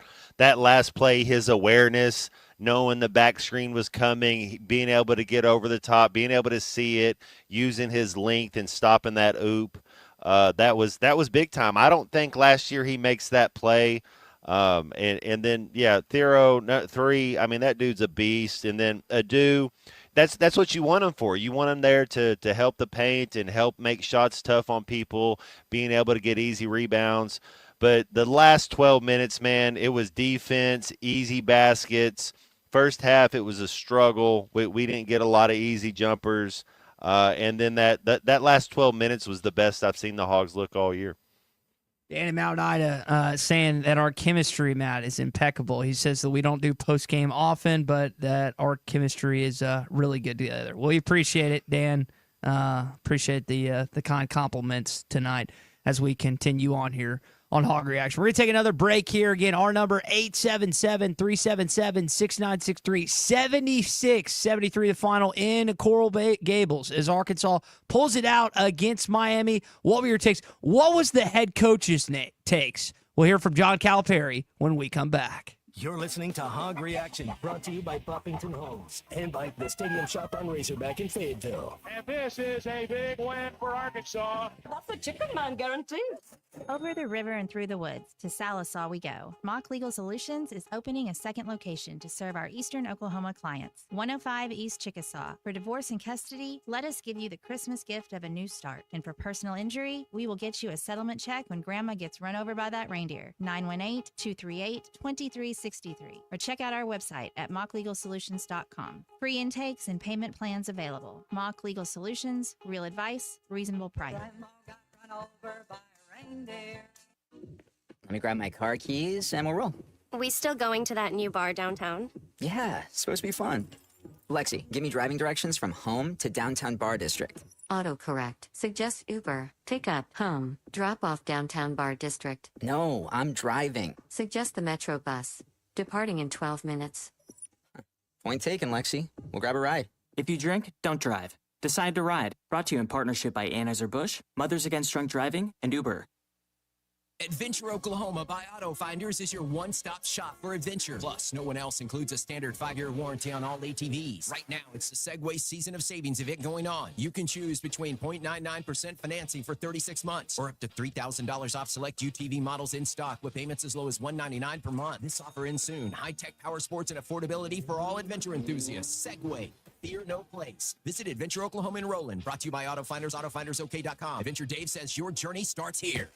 last play, his awareness, knowing the back screen was coming, being able to get over the top, being able to see it, using his length and stopping that oop, that was big time. I don't think last year he makes that play. And then Thero 3. I mean, that dude's a beast. And then Adu, that's what you want him for. You want him there to help the paint and help make shots tough on people, being able to get easy rebounds. But the last 12 minutes, man, it was defense, easy baskets. First half, it was a struggle. We didn't get a lot of easy jumpers. And then that last 12 minutes was the best I've seen the Hogs look all year. Dan in Mount Ida saying that our chemistry, Matt, is impeccable. He says that we don't do post-game often, but that our chemistry is really good together. Well, we appreciate it, Dan. Appreciate the kind compliments tonight as we continue on here on Hog Reaction. We're going to take another break here. Again, our number, 877-377-6963. 76-73 the final in Coral Gables as Arkansas pulls it out against Miami. What were your takes? What was the head coach's takes? We'll hear from John Calipari when we come back. You're listening to Hog Reaction, brought to you by Buffington Homes and by the Stadium Shop on Razorback in Fayetteville. And this is a big win for Arkansas. That's a chicken man guarantee. Over the river and through the woods, to Salisaw we go. Mock Legal Solutions is opening a second location to serve our Eastern Oklahoma clients. 105 East Chickasaw. For divorce and custody, let us give you the Christmas gift of a new start. And for personal injury, we will get you a settlement check when Grandma gets run over by that reindeer. 918-238-2360. 63 or check out our website at mocklegalsolutions.com. Free intakes and payment plans available. Mock Legal Solutions, real advice, reasonable price. Let me grab my car keys and we'll roll. We still going to that new bar downtown? Yeah, it's supposed to be fun. Lexi, give me driving directions from home to downtown bar district. Autocorrect. Suggest Uber. Pick up. Home. Drop off downtown bar district. No, I'm driving. Suggest the Metro bus. Departing in 12 minutes. Point taken, Lexi. We'll grab a ride. If you drink, don't drive. Decide to ride. Brought to you in partnership by Anheuser-Busch, Mothers Against Drunk Driving, and Uber. Adventure Oklahoma by Auto Finders is your one-stop shop for adventure. Plus, no one else includes a standard 5-year warranty on all ATVs. Right now, it's the Segway Season of Savings event going on. You can choose between 0.99% financing for 36 months or up to $3,000 off select UTV models in stock with payments as low as $199 per month. This offer ends soon. High-tech power sports and affordability for all adventure enthusiasts. Segway. Fear no place. Visit Adventure Oklahoma in Roland. Brought to you by Auto Finders, AutoFindersOK.com. Adventure Dave says your journey starts here.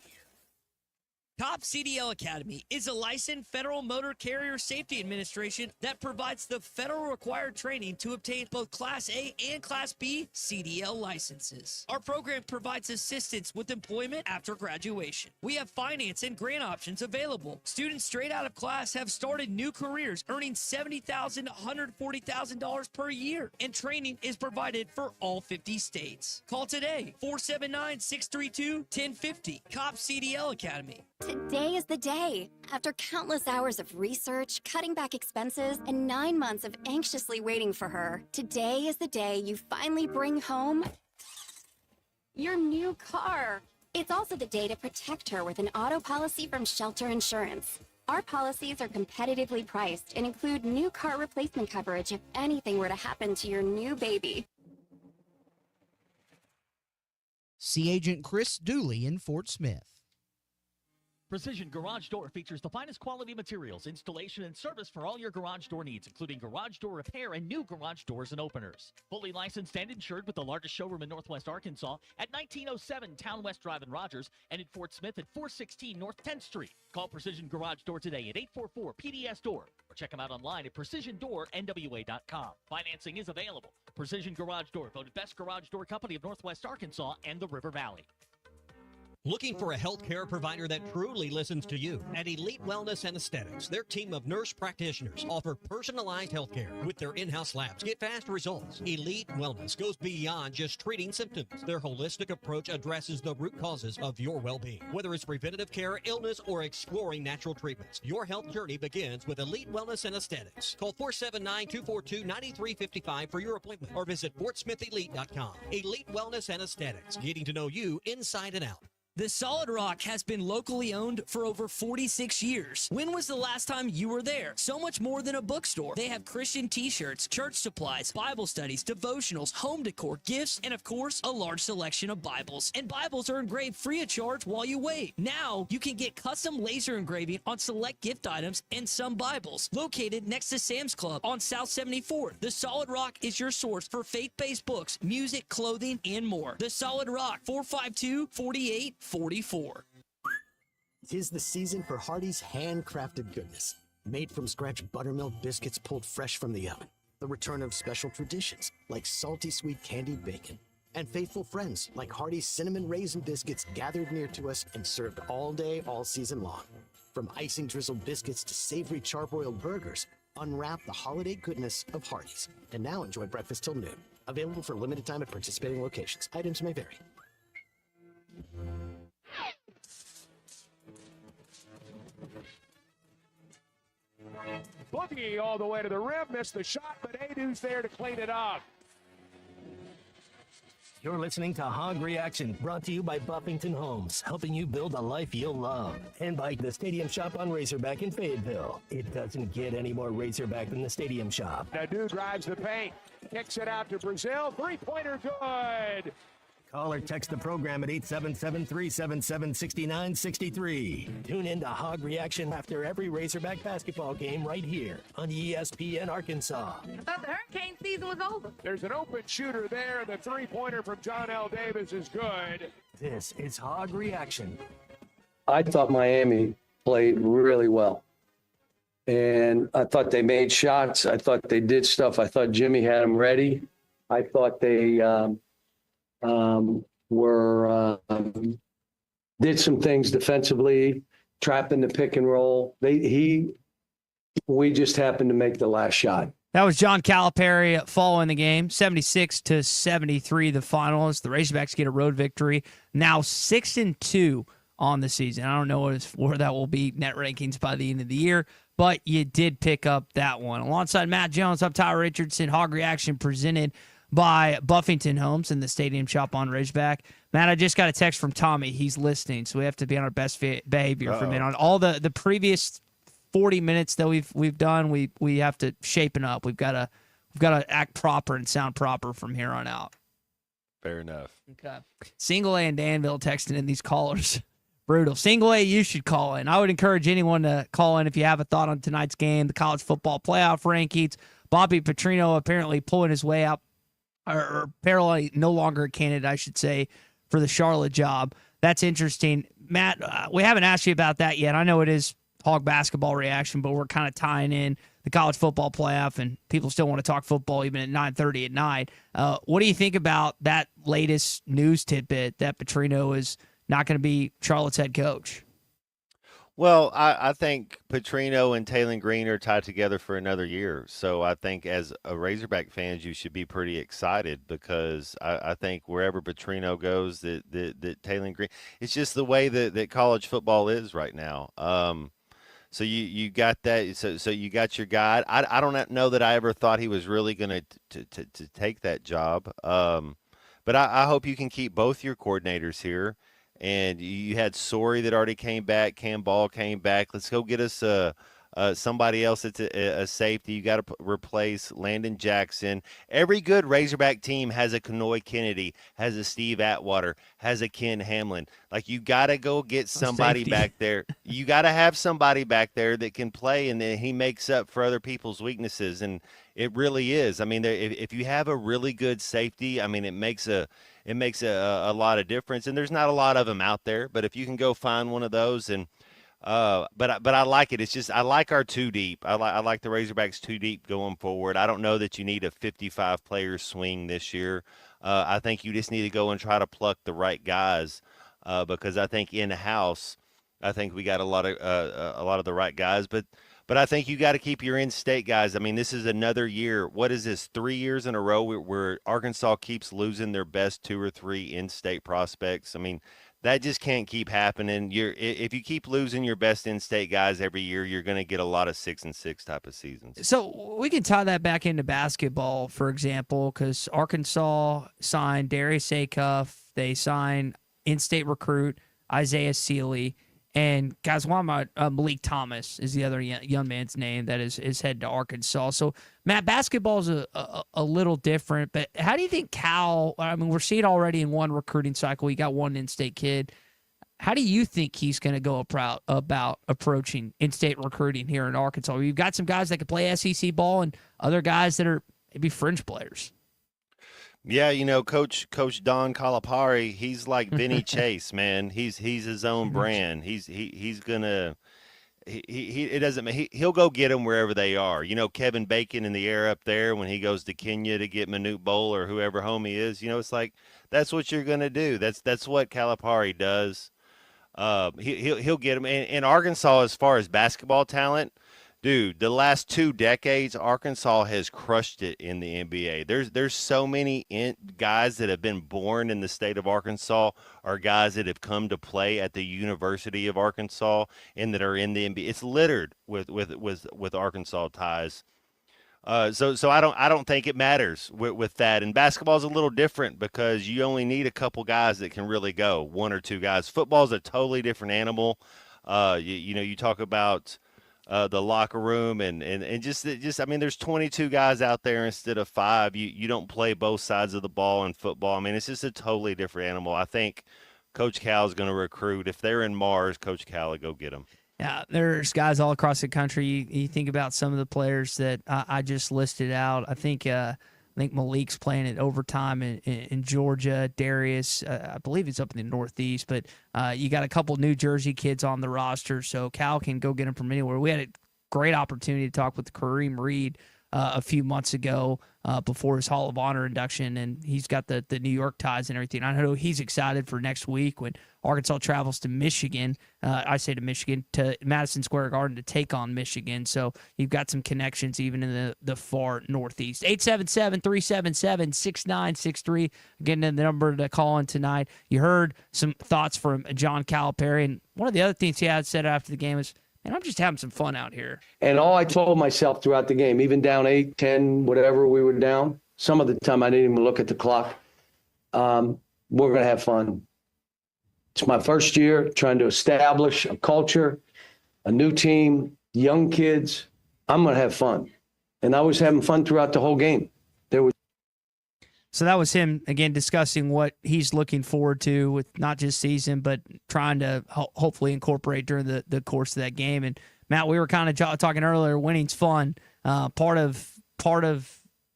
Top CDL Academy is a licensed Federal Motor Carrier Safety Administration that provides the federal required training to obtain both Class A and Class B CDL licenses. Our program provides assistance with employment after graduation. We have finance and grant options available. Students straight out of class have started new careers earning $70,000 to $140,000 per year, and training is provided for all 50 states. Call today, 479-632-1050. COP CDL Academy. Today is the day. After countless hours of research, cutting back expenses, and 9 months of anxiously waiting for her, today is the day you finally bring home your new car. It's also the day to protect her with an auto policy from Shelter Insurance. Our policies are competitively priced and include new car replacement coverage if anything were to happen to your new baby. See Agent Chris Dooley in Fort Smith. Precision Garage Door features the finest quality materials, installation, and service for all your garage door needs, including garage door repair and new garage doors and openers. Fully licensed and insured with the largest showroom in Northwest Arkansas at 1907 Town West Drive in Rogers and in Fort Smith at 416 North 10th Street. Call Precision Garage Door today at 844-PDS-DOOR or check them out online at PrecisionDoorNWA.com. Financing is available. Precision Garage Door, voted best garage door company of Northwest Arkansas and the River Valley. Looking for a healthcare provider that truly listens to you? At Elite Wellness and Aesthetics, their team of nurse practitioners offer personalized healthcare with their in-house labs. Get fast results. Elite Wellness goes beyond just treating symptoms. Their holistic approach addresses the root causes of your well-being. Whether it's preventative care, illness, or exploring natural treatments, your health journey begins with Elite Wellness and Aesthetics. Call 479-242-9355 for your appointment or visit FortSmithElite.com. Elite Wellness and Aesthetics, getting to know you inside and out. The Solid Rock has been locally owned for over 46 years. When was the last time you were there? So much more than a bookstore. They have Christian t-shirts, church supplies, Bible studies, devotionals, home decor, gifts, and of course, a large selection of Bibles. And Bibles are engraved free of charge while you wait. Now, you can get custom laser engraving on select gift items and some Bibles. Located next to Sam's Club on South 74th, The Solid Rock is your source for faith-based books, music, clothing, and more. The Solid Rock, 452-4844. 'Tis the season for Hardee's handcrafted goodness. Made from scratch buttermilk biscuits pulled fresh from the oven. The return of special traditions like salty sweet candied bacon. And faithful friends like Hardee's cinnamon raisin biscuits gathered near to us and served all day, all season long. From icing drizzled biscuits to savory charbroiled burgers, unwrap the holiday goodness of Hardee's. And now enjoy breakfast till noon. Available for limited time at participating locations. Items may vary. Boogie all the way to the rim, missed the shot, but Adu's there to clean it up. You're listening to Hog Reaction, brought to you by Buffington Homes, helping you build a life you'll love. And by the Stadium Shop on Razorback in Fayetteville. It doesn't get any more Razorback than the Stadium Shop. Adu drives the paint, kicks it out to Brazil, three-pointer good. Call or text the program at 877-377-6963. Tune in to Hog Reaction after every Razorback basketball game right here on ESPN Arkansas. I thought the hurricane season was over. There's an open shooter there. The three-pointer from John L. Davis is good. This is Hog Reaction. I thought Miami played really well. and I thought they made shots. I thought they did stuff. I thought Jimmy had them ready. I thought they did some things defensively, trapping the pick and roll. We just happened to make the last shot. That was John Calipari following the game, 76-73, the final. As the Razorbacks get a road victory, now 6-2 on the season. I don't know where that will be net rankings by the end of the year, but you did pick up that one. Alongside Matt Jones, I'm Tyler Richardson. Hog Reaction presented by Buffington Homes in the Stadium Shop on Razorback. Matt, I just got a text from Tommy. He's listening, so we have to be on our best behavior from it. On all the previous 40 minutes that we've done, we have to shapen up. We've got to act proper and sound proper from here on out. Fair enough. Okay. Single A and Danville texting in these callers. Brutal. Single A, you should call in. I would encourage anyone to call in if you have a thought on tonight's game, the college football playoff rankings. Bobby Petrino apparently pulling his way up, or apparently no longer a candidate, I should say, for the Charlotte job. That's interesting. Matt, we haven't asked you about that yet. I know it is Hog basketball reaction, but we're kind of tying in the college football playoff, and people still want to talk football even at 9:30 at night. What do you think about that latest news tidbit that Petrino is not going to be Charlotte's head coach? Well, I think Petrino and Taylor Green are tied together for another year. So I think as a Razorback fans, you should be pretty excited because I think wherever Petrino goes, that Taylor Green, it's just the way that college football is right now. So you got that. So you got your guy. I don't know that I ever thought he was really going to take that job. But I hope you can keep both your coordinators here. And you had Sorey that already came back. Cam Ball came back. Let's go get us somebody else that's a safety. You got to replace Landon Jackson. Every good Razorback team has a Kanoy Kennedy, has a Steve Atwater, has a Ken Hamlin. Like, you got to go get somebody back there. You got to have somebody back there that can play, and then he makes up for other people's weaknesses. And it really is. I mean, if you have a really good safety, I mean, it makes a lot of difference. And there's not a lot of them out there, but if you can go find one of those, and but I like it. It's just I like our two deep. I like the Razorbacks two deep going forward. I don't know that you need a 55 player swing this year. I think you just need to go and try to pluck the right guys because I think in house, I think we got a lot of the right guys, but I think you got to keep your in-state guys. I mean, this is another year. What is this? 3 years in a row where Arkansas keeps losing their best 2 or 3 in-state prospects. I mean, that just can't keep happening. If you keep losing your best in-state guys every year, you're going to get a lot of 6-6 type of seasons. So we can tie that back into basketball, for example, because Arkansas signed Darius Acuff. They signed in-state recruit Isaiah Sealy. And guys, why am I Malik Thomas is the other young man's name that is headed to Arkansas. So, Matt, basketball is a little different, but how do you think Cal, I mean, we're seeing already in one recruiting cycle, he got one in-state kid. How do you think he's going to go about approaching in-state recruiting here in Arkansas? You've got some guys that can play SEC ball and other guys that are maybe fringe players. Yeah, you know, Coach Don Calipari, he's like Vinny Chase, man. He's his own brand. He's gonna he'll go get them wherever they are. You know, Kevin Bacon in the air up there when he goes to Kenya to get Manute Bowl or whoever home he is. You know, it's like that's what you're gonna do. That's what Calipari does. He'll get them. And Arkansas, as far as basketball talent. Dude, the last 2 decades, Arkansas has crushed it in the NBA. There's so many guys that have been born in the state of Arkansas or guys that have come to play at the University of Arkansas and that are in the NBA. It's littered with Arkansas ties. So I don't think it matters with that. And basketball is a little different because you only need a couple guys that can really go, 1 or 2 guys. Football is a totally different animal. You know, you talk about the locker room and just I mean, there's 22 guys out there instead of 5. You don't play both sides of the ball in football. I mean, it's just a totally different animal. I think Coach Cal is going to recruit. If they're in Mars, Coach Cal will go get them. Yeah, there's guys all across the country. You think about some of the players that I just listed out. I think Malik's playing at overtime in Georgia. Darius, I believe it's up in the Northeast, but you got a couple New Jersey kids on the roster, so Cal can go get them from anywhere. We had great opportunity to talk with Kareem Reed a few months ago before his Hall of Honor induction, and he's got the New York ties and everything. I know he's excited for next week when Arkansas travels to Michigan. To Madison Square Garden to take on Michigan. So you've got some connections even in the far Northeast. 877-377-6963. Again, the number to call in tonight. You heard some thoughts from John Calipari, and one of the other things he had said after the game was, and I'm just having some fun out here. And all I told myself throughout the game, even down 8, 10, whatever we were down, some of the time I didn't even look at the clock. We're going to have fun. It's my first year trying to establish a culture, a new team, young kids. I'm going to have fun. And I was having fun throughout the whole game. So that was him, again, discussing what he's looking forward to with not just season, but trying to hopefully incorporate during the course of that game. And, Matt, we were kind of talking earlier, winning's fun. Part of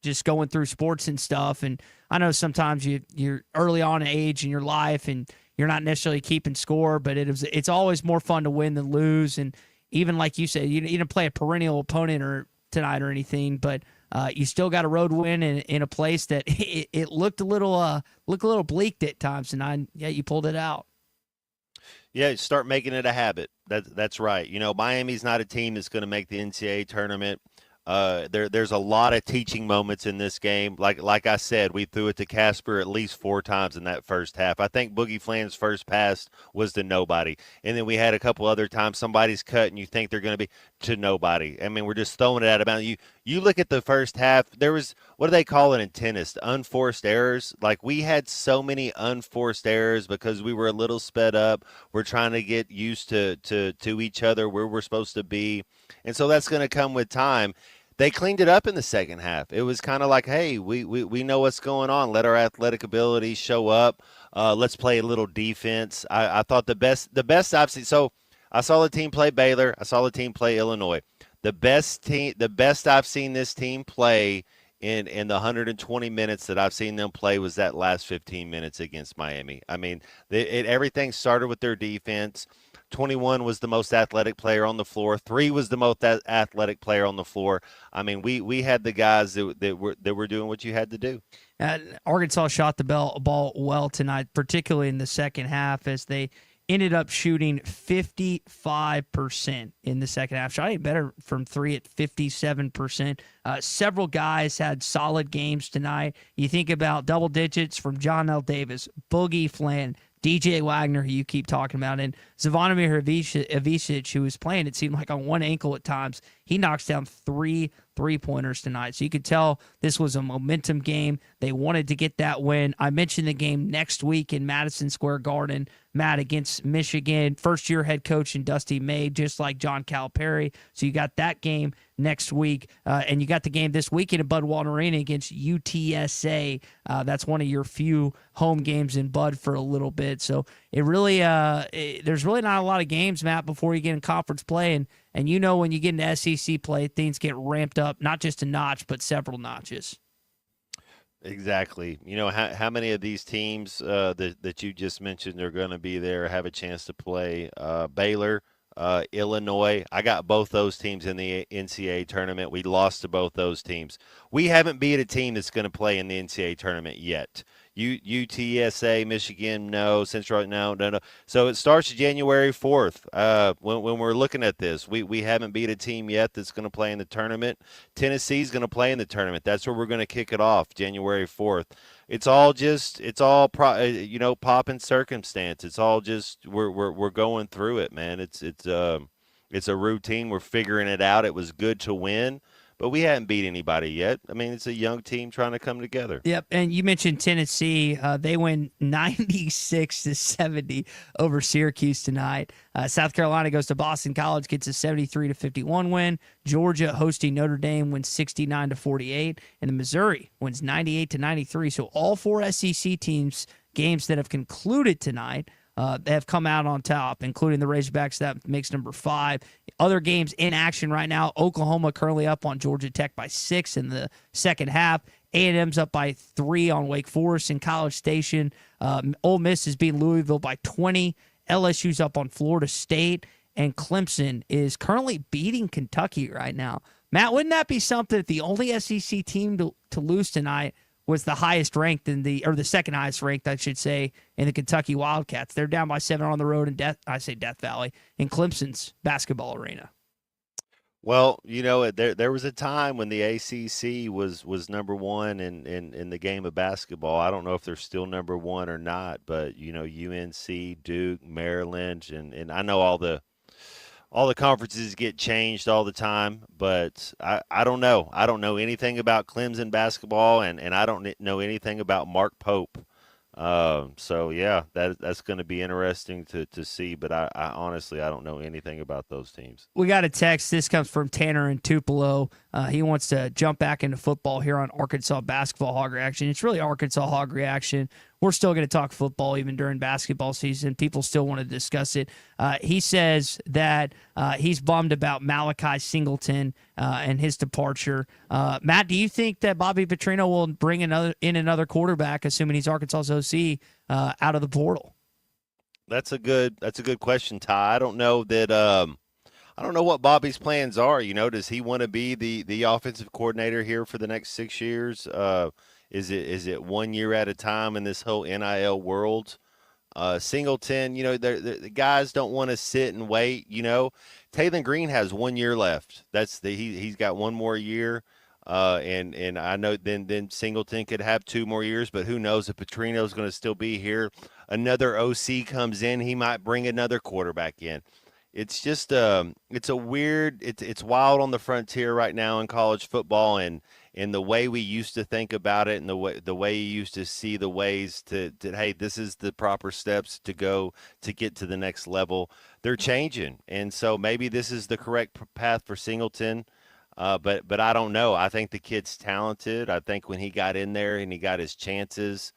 just going through sports and stuff. And I know sometimes you're early on in age in your life and you're not necessarily keeping score, but it's always more fun to win than lose. And even like you said, you didn't play a perennial opponent tonight or anything, but you still got a road win in a place that it looked a little bleak at times tonight. Yeah, you pulled it out. Yeah, start making it a habit. That's right. Miami's not a team that's going to make the NCAA tournament. There's a lot of teaching moments in this game. Like I said, we threw it to Casper at least 4 times in that first half. I think Boogie Flan's first pass was to nobody. And then we had a couple other times somebody's cut and you think they're going to be to nobody. I mean, we're just throwing it out of bounds. You look at the first half, there was, what do they call it in tennis? Unforced errors. Like, we had so many unforced errors because we were a little sped up. We're trying to get used to each other, where we're supposed to be. And so that's going to come with time. They cleaned it up in the second half. It was kind of like, hey, we know what's going on. Let our athletic abilities show up. Let's play a little defense. I thought the best I've seen. So I saw the team play Baylor. I saw the team play Illinois. The best I've seen this team play in the 120 minutes that I've seen them play was that last 15 minutes against Miami. I mean, everything started with their defense. 21 was the most athletic player on the floor. 3 was the most athletic player on the floor. I mean, we had the guys that were doing what you had to do. Arkansas shot the ball well tonight, particularly in the second half, as they ended up shooting 55% in the second half. Shot better from 3 at 57%. Several guys had solid games tonight. You think about double digits from John L. Davis, Boogie Flan, DJ Wagner, who you keep talking about, and Zvonimir Ivicic, who was playing, it seemed like, on one ankle at times. He knocks down 3 3-pointers tonight. So you could tell this was a momentum game. They wanted to get that win. I mentioned the game next week in Madison Square Garden, Matt, against Michigan. First-year head coach in Dusty May, just like John Calipari. So you got that game next week. And you got the game this weekend at Bud Arena against UTSA. That's one of your few home games in Bud for a little bit. So it really there's really not a lot of games, Matt, before you get in conference play. And you know when you get into SEC play, things get ramped up, not just a notch, but several notches. Exactly. How many of these teams that you just mentioned are going to be there, have a chance to play? Baylor, Illinois. I got both those teams in the NCAA tournament. We lost to both those teams. We haven't beat a team that's going to play in the NCAA tournament yet. UTSA, Michigan, no. Central, no. So it starts January 4th. When we're looking at this, we haven't beat a team yet that's going to play in the tournament. Tennessee's going to play in the tournament. That's where we're going to kick it off, January 4th. It's all pop and circumstance. It's all just we're going through it, man. It's a routine. We're figuring it out. It was good to win. But we haven't beat anybody yet. I mean, it's a young team trying to come together. Yep, and you mentioned Tennessee. They win 96-70 over Syracuse tonight. South Carolina goes to Boston College, gets a 73-51 win. Georgia, hosting Notre Dame, wins 69-48. And Missouri wins 98-93. So all 4 SEC teams, games that have concluded tonight, they have come out on top, including the Razorbacks. That makes number 5. Other games in action right now. Oklahoma currently up on Georgia Tech by 6 in the second half. A&M's up by 3 on Wake Forest in College Station. Ole Miss is beating Louisville by 20. LSU's up on Florida State. and Clemson is currently beating Kentucky right now. Matt, wouldn't that be something if the only SEC team to lose tonight was the highest ranked the second highest ranked, I should say, in the Kentucky Wildcats? They're down by 7 on the road in Death Valley in Clemson's basketball arena. Well, there was a time when the ACC was number one in the game of basketball. I don't know if they're still number one or not, but UNC, Duke, Maryland, and I know all the conferences get changed all the time, but I don't know. I don't know anything about Clemson basketball, and I don't know anything about Mark Pope. So yeah, that's going to be interesting to see. But I honestly, I don't know anything about those teams. We got a text. This comes from Tanner in Tupelo. He wants to jump back into football here on Arkansas Basketball Hog Reaction. It's really Arkansas Hog Reaction. We're still going to talk football even during basketball season. People still want to discuss it. He says that he's bummed about Malachi Singleton and his departure. Matt, do you think that Bobby Petrino will bring another quarterback, assuming he's Arkansas's OC, out of the portal? That's a good question, Ty. I don't know that. I don't know what Bobby's plans are. Does he want to be the offensive coordinator here for the next 6 years? Is it 1 year at a time in this whole NIL world? Singleton, the guys don't want to sit and wait. Taylor Green has 1 year left. He's got one more year. And I know then Singleton could have 2 more years, but who knows if Petrino's going to still be here. Another OC comes in, he might bring another quarterback in. It's just it's wild on the frontier right now in college football, and the way we used to think about it, and the way you used to see the ways to hey, this is the proper steps to go to get to the next level. They're changing, and so maybe this is the correct path for Singleton. But I don't know. I think the kid's talented. I think when he got in there and he got his chances,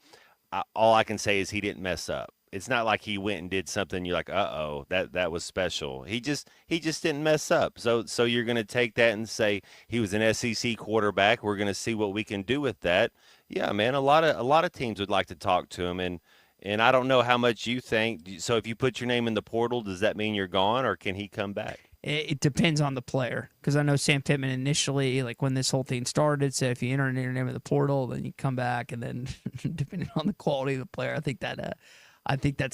all I can say is he didn't mess up. It's not like he went and did something you're like, uh-oh, that was special. He just didn't mess up. So you're going to take that and say he was an SEC quarterback. We're going to see what we can do with that. Yeah, man, a lot of teams would like to talk to him, and I don't know how much you think. So if you put your name in the portal, does that mean you're gone, or can he come back? It depends on the player, because I know Sam Pittman initially, like when this whole thing started, said if you enter your name in the portal, then you come back, and then depending on the quality of the player, I think that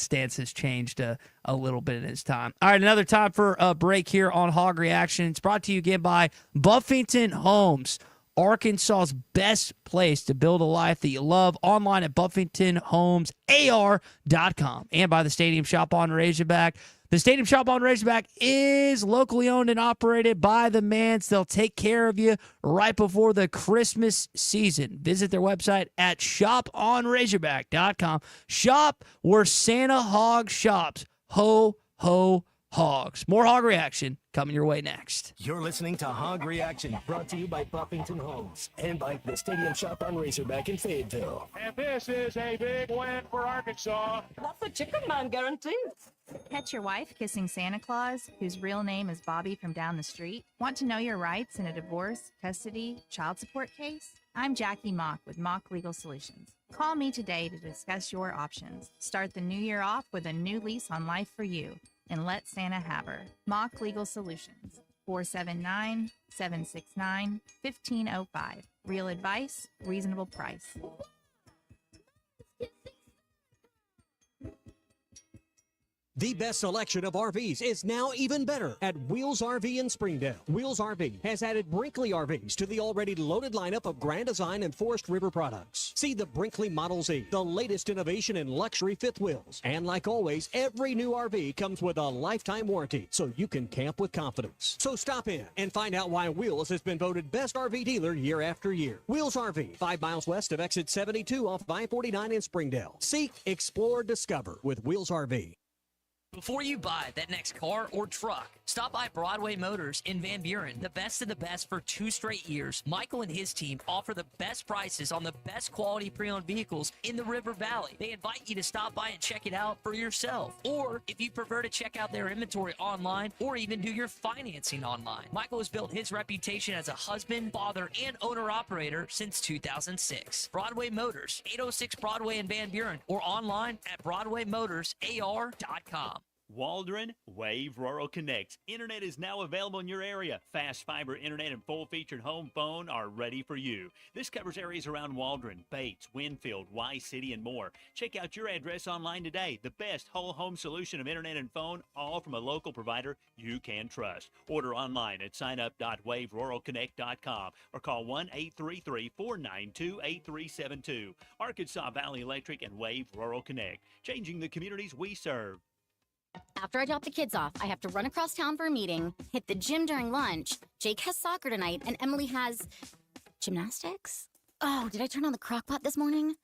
stance has changed a little bit in his time. All right, another time for a break here on Hog Reaction. It's brought to you again by Buffington Homes, Arkansas's best place to build a life that you love, online at BuffingtonHomesAR.com, and by the Stadium Shop on Razorback. The Stadium Shop on Razorback is locally owned and operated by the Mans. They'll take care of you right before the Christmas season. Visit their website at shoponrazorback.com. Shop where Santa Hog shops. Ho, ho, hogs. More Hog Reaction coming your way next. You're listening to Hog Reaction, brought to you by Buffington Homes and by the Stadium Shop on Razorback in Fayetteville. And this is a big win for Arkansas. That's a chicken man guarantee. Catch your wife kissing Santa Claus, whose real name is Bobby from down the street? Want to know your rights in a divorce, custody, child support case? I'm Jackie Mock with Mock Legal Solutions. Call me today to discuss your options. Start the new year off with a new lease on life for you, and let Santa have her. Mock Legal Solutions, 479-769-1505. Real advice, reasonable price. The best selection of RVs is now even better at Wheels RV in Springdale. Wheels RV has added Brinkley RVs to the already loaded lineup of Grand Design and Forest River products. See the Brinkley Model Z, the latest innovation in luxury fifth wheels. And like always, every new RV comes with a lifetime warranty, so you can camp with confidence. So stop in and find out why Wheels has been voted best RV dealer year after year. Wheels RV, 5 miles west of exit 72 off I-49 in Springdale. Seek, explore, discover with Wheels RV. Before you buy that next car or truck, stop by Broadway Motors in Van Buren. The best of the best for 2 straight years. Michael and his team offer the best prices on the best quality pre-owned vehicles in the River Valley. They invite you to stop by and check it out for yourself. Or if you prefer to check out their inventory online or even do your financing online. Michael has built his reputation as a husband, father, and owner-operator since 2006. Broadway Motors, 806 Broadway in Van Buren, or online at BroadwayMotorsAR.com. Waldron Wave Rural Connect. Internet is now available in your area. Fast fiber internet and full-featured home phone are ready for you. This covers areas around Waldron, Bates, Winfield, Y-City, and more. Check out your address online today. The best whole home solution of internet and phone, all from a local provider you can trust. Order online at signup.waveruralconnect.com or call 1-833-492-8372. Arkansas Valley Electric and Wave Rural Connect, changing the communities we serve. After I drop the kids off, I have to run across town for a meeting, hit the gym during lunch. Jake has soccer tonight, and Emily has gymnastics? Oh, did I turn on the crock pot this morning?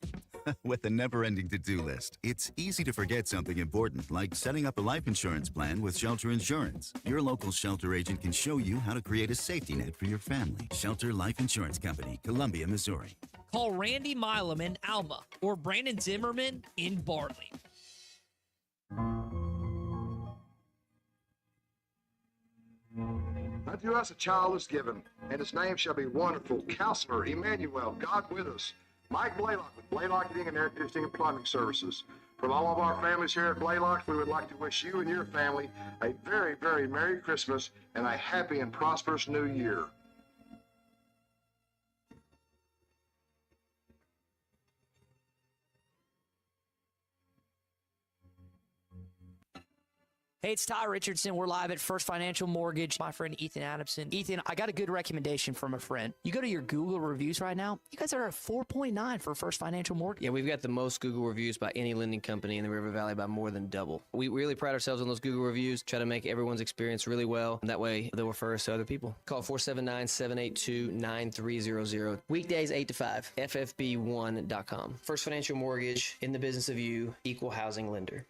With a never-ending to-do list, it's easy to forget something important, like setting up a life insurance plan with Shelter Insurance. Your local Shelter agent can show you how to create a safety net for your family. Shelter Life Insurance Company, Columbia, Missouri. Call Randy Milam in Alma or Brandon Zimmerman in Bartley. Unto us a child is given, and his name shall be Wonderful, Counselor, Emmanuel, God with us. Mike Blaylock with Blaylock Heating and Air Conditioning and Plumbing Services. From all of our families here at Blaylock, we would like to wish you and your family a very, very Merry Christmas and a happy and prosperous New Year. Hey, it's Ty Richardson. We're live at First Financial Mortgage. My friend Ethan Adamson. Ethan, I got a good recommendation from a friend. You go to your Google reviews right now, you guys are at 4.9 for First Financial Mortgage. Yeah, we've got the most Google reviews by any lending company in the River Valley by more than double. We really pride ourselves on those Google reviews, try to make everyone's experience really well, and that way they'll refer us to other people. Call 479-782-9300. Weekdays 8 to 5, ffb1.com. First Financial Mortgage, in the business of you, equal housing lender.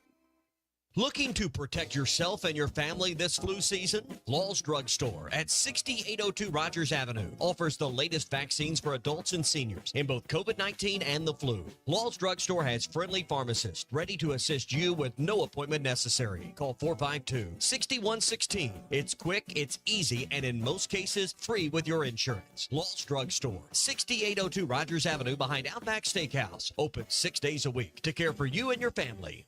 Looking to protect yourself and your family this flu season? Law's Drug Store at 6802 Rogers Avenue offers the latest vaccines for adults and seniors in both COVID-19 and the flu. Law's Drug Store has friendly pharmacists ready to assist you with no appointment necessary. Call 452-6116. It's quick, it's easy, and in most cases, free with your insurance. Law's Drug Store, 6802 Rogers Avenue behind Outback Steakhouse. Open 6 days a week to care for you and your family.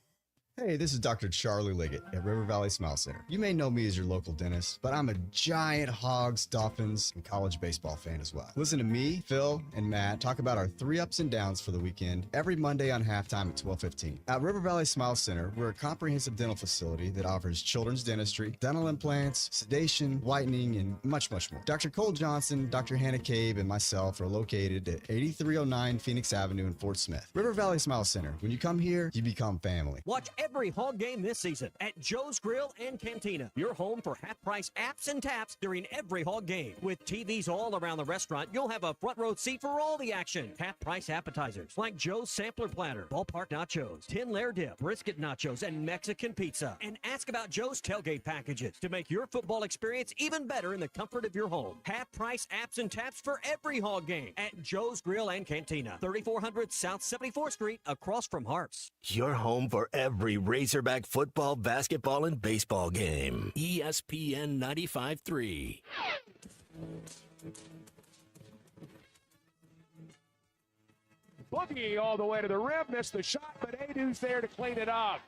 Hey, this is Dr. Charlie Liggett at River Valley Smile Center. You may know me as your local dentist, but I'm a giant Hogs, Dolphins, and college baseball fan as well. Listen to me, Phil, and Matt talk about our 3 ups and downs for the weekend every Monday on halftime at 12:15. At River Valley Smile Center, we're a comprehensive dental facility that offers children's dentistry, dental implants, sedation, whitening, and much, much more. Dr. Cole Johnson, Dr. Hannah Cabe, and myself are located at 8309 Phoenix Avenue in Fort Smith. River Valley Smile Center. When you come here, you become family. Watch every Hog game this season at Joe's Grill and Cantina, your home for half-price apps and taps during every Hog game. With TVs all around the restaurant, you'll have a front row seat for all the action. Half-price appetizers like Joe's Sampler Platter, Ballpark Nachos, 10-layer dip, brisket nachos, and Mexican pizza. And ask about Joe's tailgate packages to make your football experience even better in the comfort of your home. Half-price apps and taps for every Hog game at Joe's Grill and Cantina, 3400 South 74th Street, across from Harps. Your home for every Razorback football, basketball, and baseball game. ESPN 95.3. Boogie all the way to the rim, missed the shot, but Adu's there to clean it up.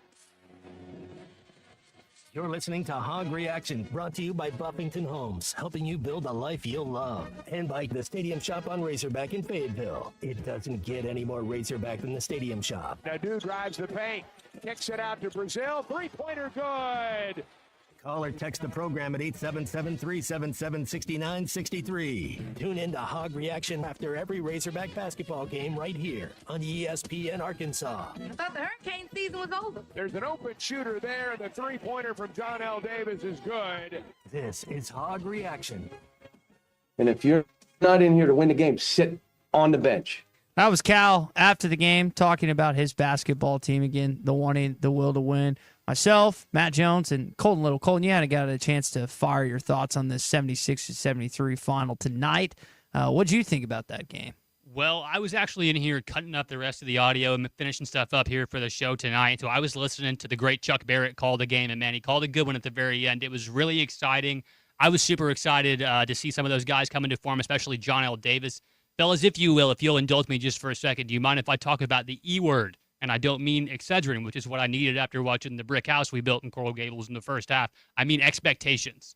You're listening to Hog Reaction, brought to you by Buffington Homes, helping you build a life you'll love. And by the Stadium Shop on Razorback in Fayetteville. It doesn't get any more Razorback than the Stadium Shop. Adu drives the paint, kicks it out to Brazil, three-pointer good. Call or text the program at 877-377-6963. Tune in to Hog Reaction after every Razorback basketball game right here on ESPN Arkansas. I thought the hurricane season was over. There's an open shooter there, and the three-pointer from John L. Davis is good. This is Hog Reaction. And if you're not in here to win the game, sit on the bench. That was Cal after the game talking about his basketball team again, the wanting, the will to win. Myself, Matt Jones, and Colton Little. Colton, you had got a chance to fire your thoughts on this 76-73 final tonight. What did you think about that game? Well, I was actually in here cutting up the rest of the audio and finishing stuff up here for the show tonight. So I was listening to the great Chuck Barrett call the game, and man, he called a good one at the very end. It was really exciting. I was super excited to see some of those guys come into form, especially John L. Davis. Fellas, if you will, if you'll indulge me just for a second, do you mind if I talk about the E word And I don't mean exaggerating, which is what I needed after watching the brick house we built in Coral Gables in the first half. I mean expectations.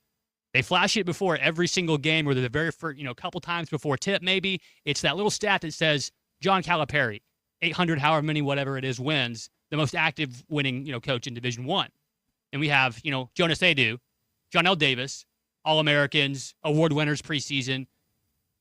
They flash it before every single game, or the very first, couple times before tip maybe. It's that little stat that says John Calipari, 800, however many, whatever it is, wins, the most active winning, coach in Division One. And we have, Jonas Adu, John L. Davis, All-Americans, award winners preseason.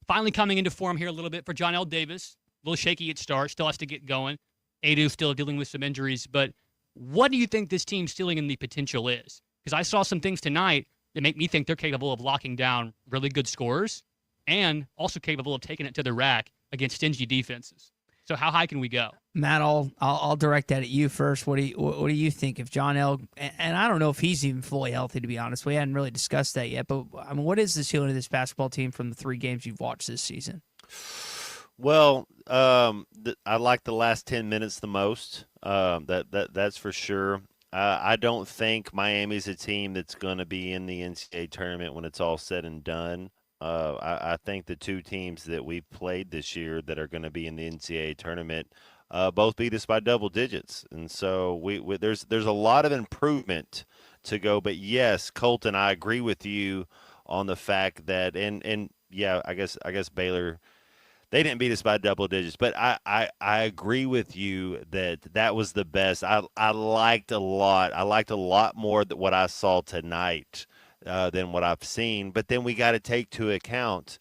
Finally coming into form here a little bit for John L. Davis. A little shaky at start, still has to get going. Adu still dealing with some injuries. But what do you think this team's ceiling and the potential is? Because I saw some things tonight that make me think they're capable of locking down really good scorers and also capable of taking it to the rack against stingy defenses. So how high can we go? Matt, I'll direct that at you first. What do you think if John L. And I don't know if he's even fully healthy, to be honest. We hadn't really discussed that yet. But I mean, what is the ceiling of this basketball team from the 3 games you've watched this season? Well, I like the last 10 minutes the most. That's for sure. I don't think Miami's a team that's going to be in the NCAA tournament when it's all said and done. I think the 2 teams that we've played this year that are going to be in the NCAA tournament both beat us by double digits, and so there's a lot of improvement to go. But yes, Colton, I agree with you on the fact that, and yeah, I guess Baylor. They didn't beat us by double digits, but I agree with you that was the best. I liked a lot. I liked a lot more than what I saw tonight than what I've seen. But then we got to take to account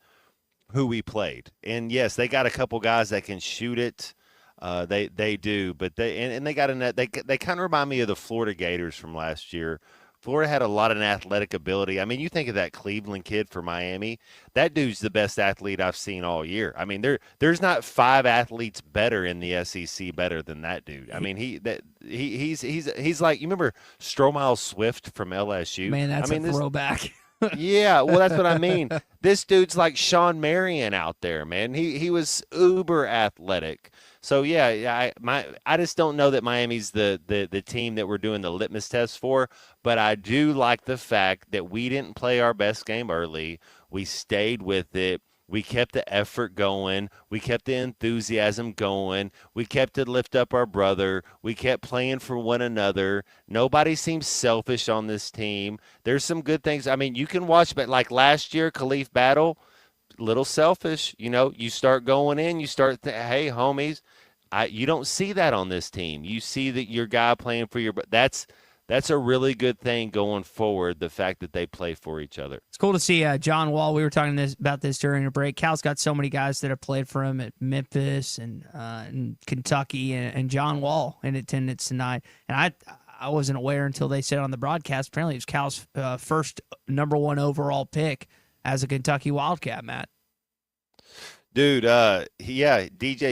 who we played. And yes, they got a couple guys that can shoot it. They do, but they got a net. They kind of remind me of the Florida Gators from last year. Florida had a lot of athletic ability. I mean, you think of that Cleveland kid for Miami. That dude's the best athlete I've seen all year. I mean, there's not 5 athletes better in the SEC better than that dude. I mean, he's like, you remember Stromile Swift from LSU? Man, that's a throwback. Yeah, well, that's what I mean. This dude's like Sean Marion out there, man. He was uber athletic. So yeah, I just don't know that Miami's the team that we're doing the litmus test for. But I do like the fact that we didn't play our best game early. We stayed with it. We kept the effort going. We kept the enthusiasm going. We kept to lift up our brother. We kept playing for one another. Nobody seems selfish on this team. There's some good things. I mean, you can watch, but like last year, Khalif Battle, little selfish. You start going in. You start, hey, homies, you don't see that on this team. You see that your guy playing for your – that's a really good thing going forward, the fact that they play for each other. It's cool to see John Wall. We were talking about this during a break. Cal's got so many guys that have played for him at Memphis and Kentucky, and John Wall in attendance tonight. And I wasn't aware until they said on the broadcast, apparently it was Cal's first number 1 overall pick as a Kentucky Wildcat, Matt. Dude, DJ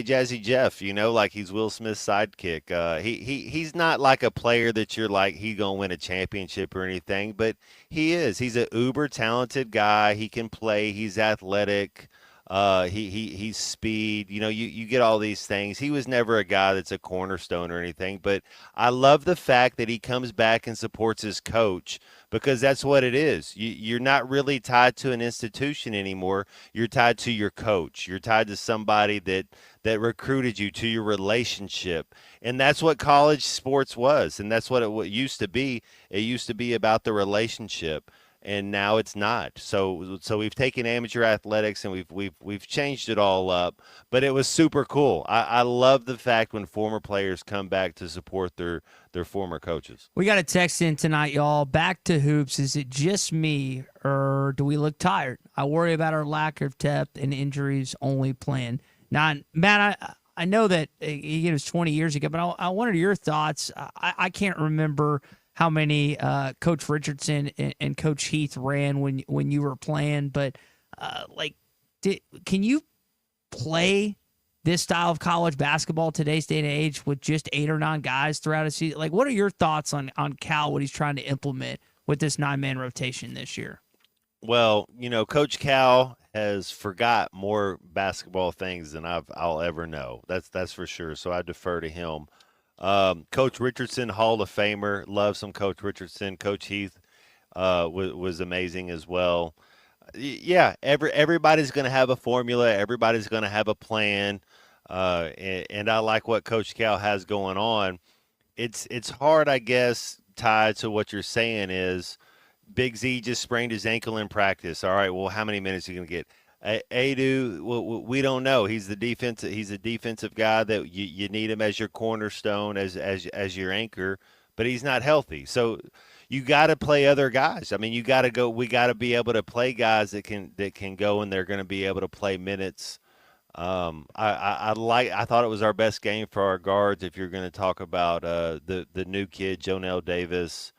Jazzy Jeff, like he's Will Smith's sidekick. He's not like a player that you're like he gonna win a championship or anything, but he is. He's an uber talented guy. He can play. He's athletic. He's speed. You get all these things. He was never a guy that's a cornerstone or anything, but I love the fact that he comes back and supports his coach, because that's what it is. You're not really tied to an institution anymore. You're tied to your coach. You're tied to somebody that recruited you, to your relationship. And that's what college sports was, and that's what it used to be. It used to be about the relationship. And now it's not. So we've taken amateur athletics and we've changed it all up. But it was super cool. I love the fact when former players come back to support their former coaches. We got a text in tonight, y'all. Back to hoops. Is it just me, or do we look tired? I worry about our lack of depth and injuries only playing. Now, Matt, I know that it was 20 years ago, but I wanted your thoughts. I can't remember how many Coach Richardson and Coach Heath ran when you were playing, but can you play this style of college basketball today's day and age with just 8 or 9 guys throughout a season? Like, what are your thoughts on Cal, what he's trying to implement with this 9-man rotation this year? Well, Coach Cal has forgot more basketball things than I'll ever know. That's for sure. So I defer to him. Coach Richardson, Hall of Famer, love some Coach Richardson. Coach Heath was amazing as well. Yeah, everybody's going to have a formula. Everybody's going to have a plan. and I like what Coach Cal has going on. It's hard, I guess, tied to what you're saying is Big Z just sprained his ankle in practice. All right, well, how many minutes are you going to get? Adu, we don't know. He's the defensive. He's a defensive guy that you need him as your cornerstone, as your anchor, but he's not healthy. So you got to play other guys. I mean, you got to go. We got to be able to play guys that can go, and they're going to be able to play minutes. I thought it was our best game for our guards. If you're going to talk about the new kid, Jonell Davis.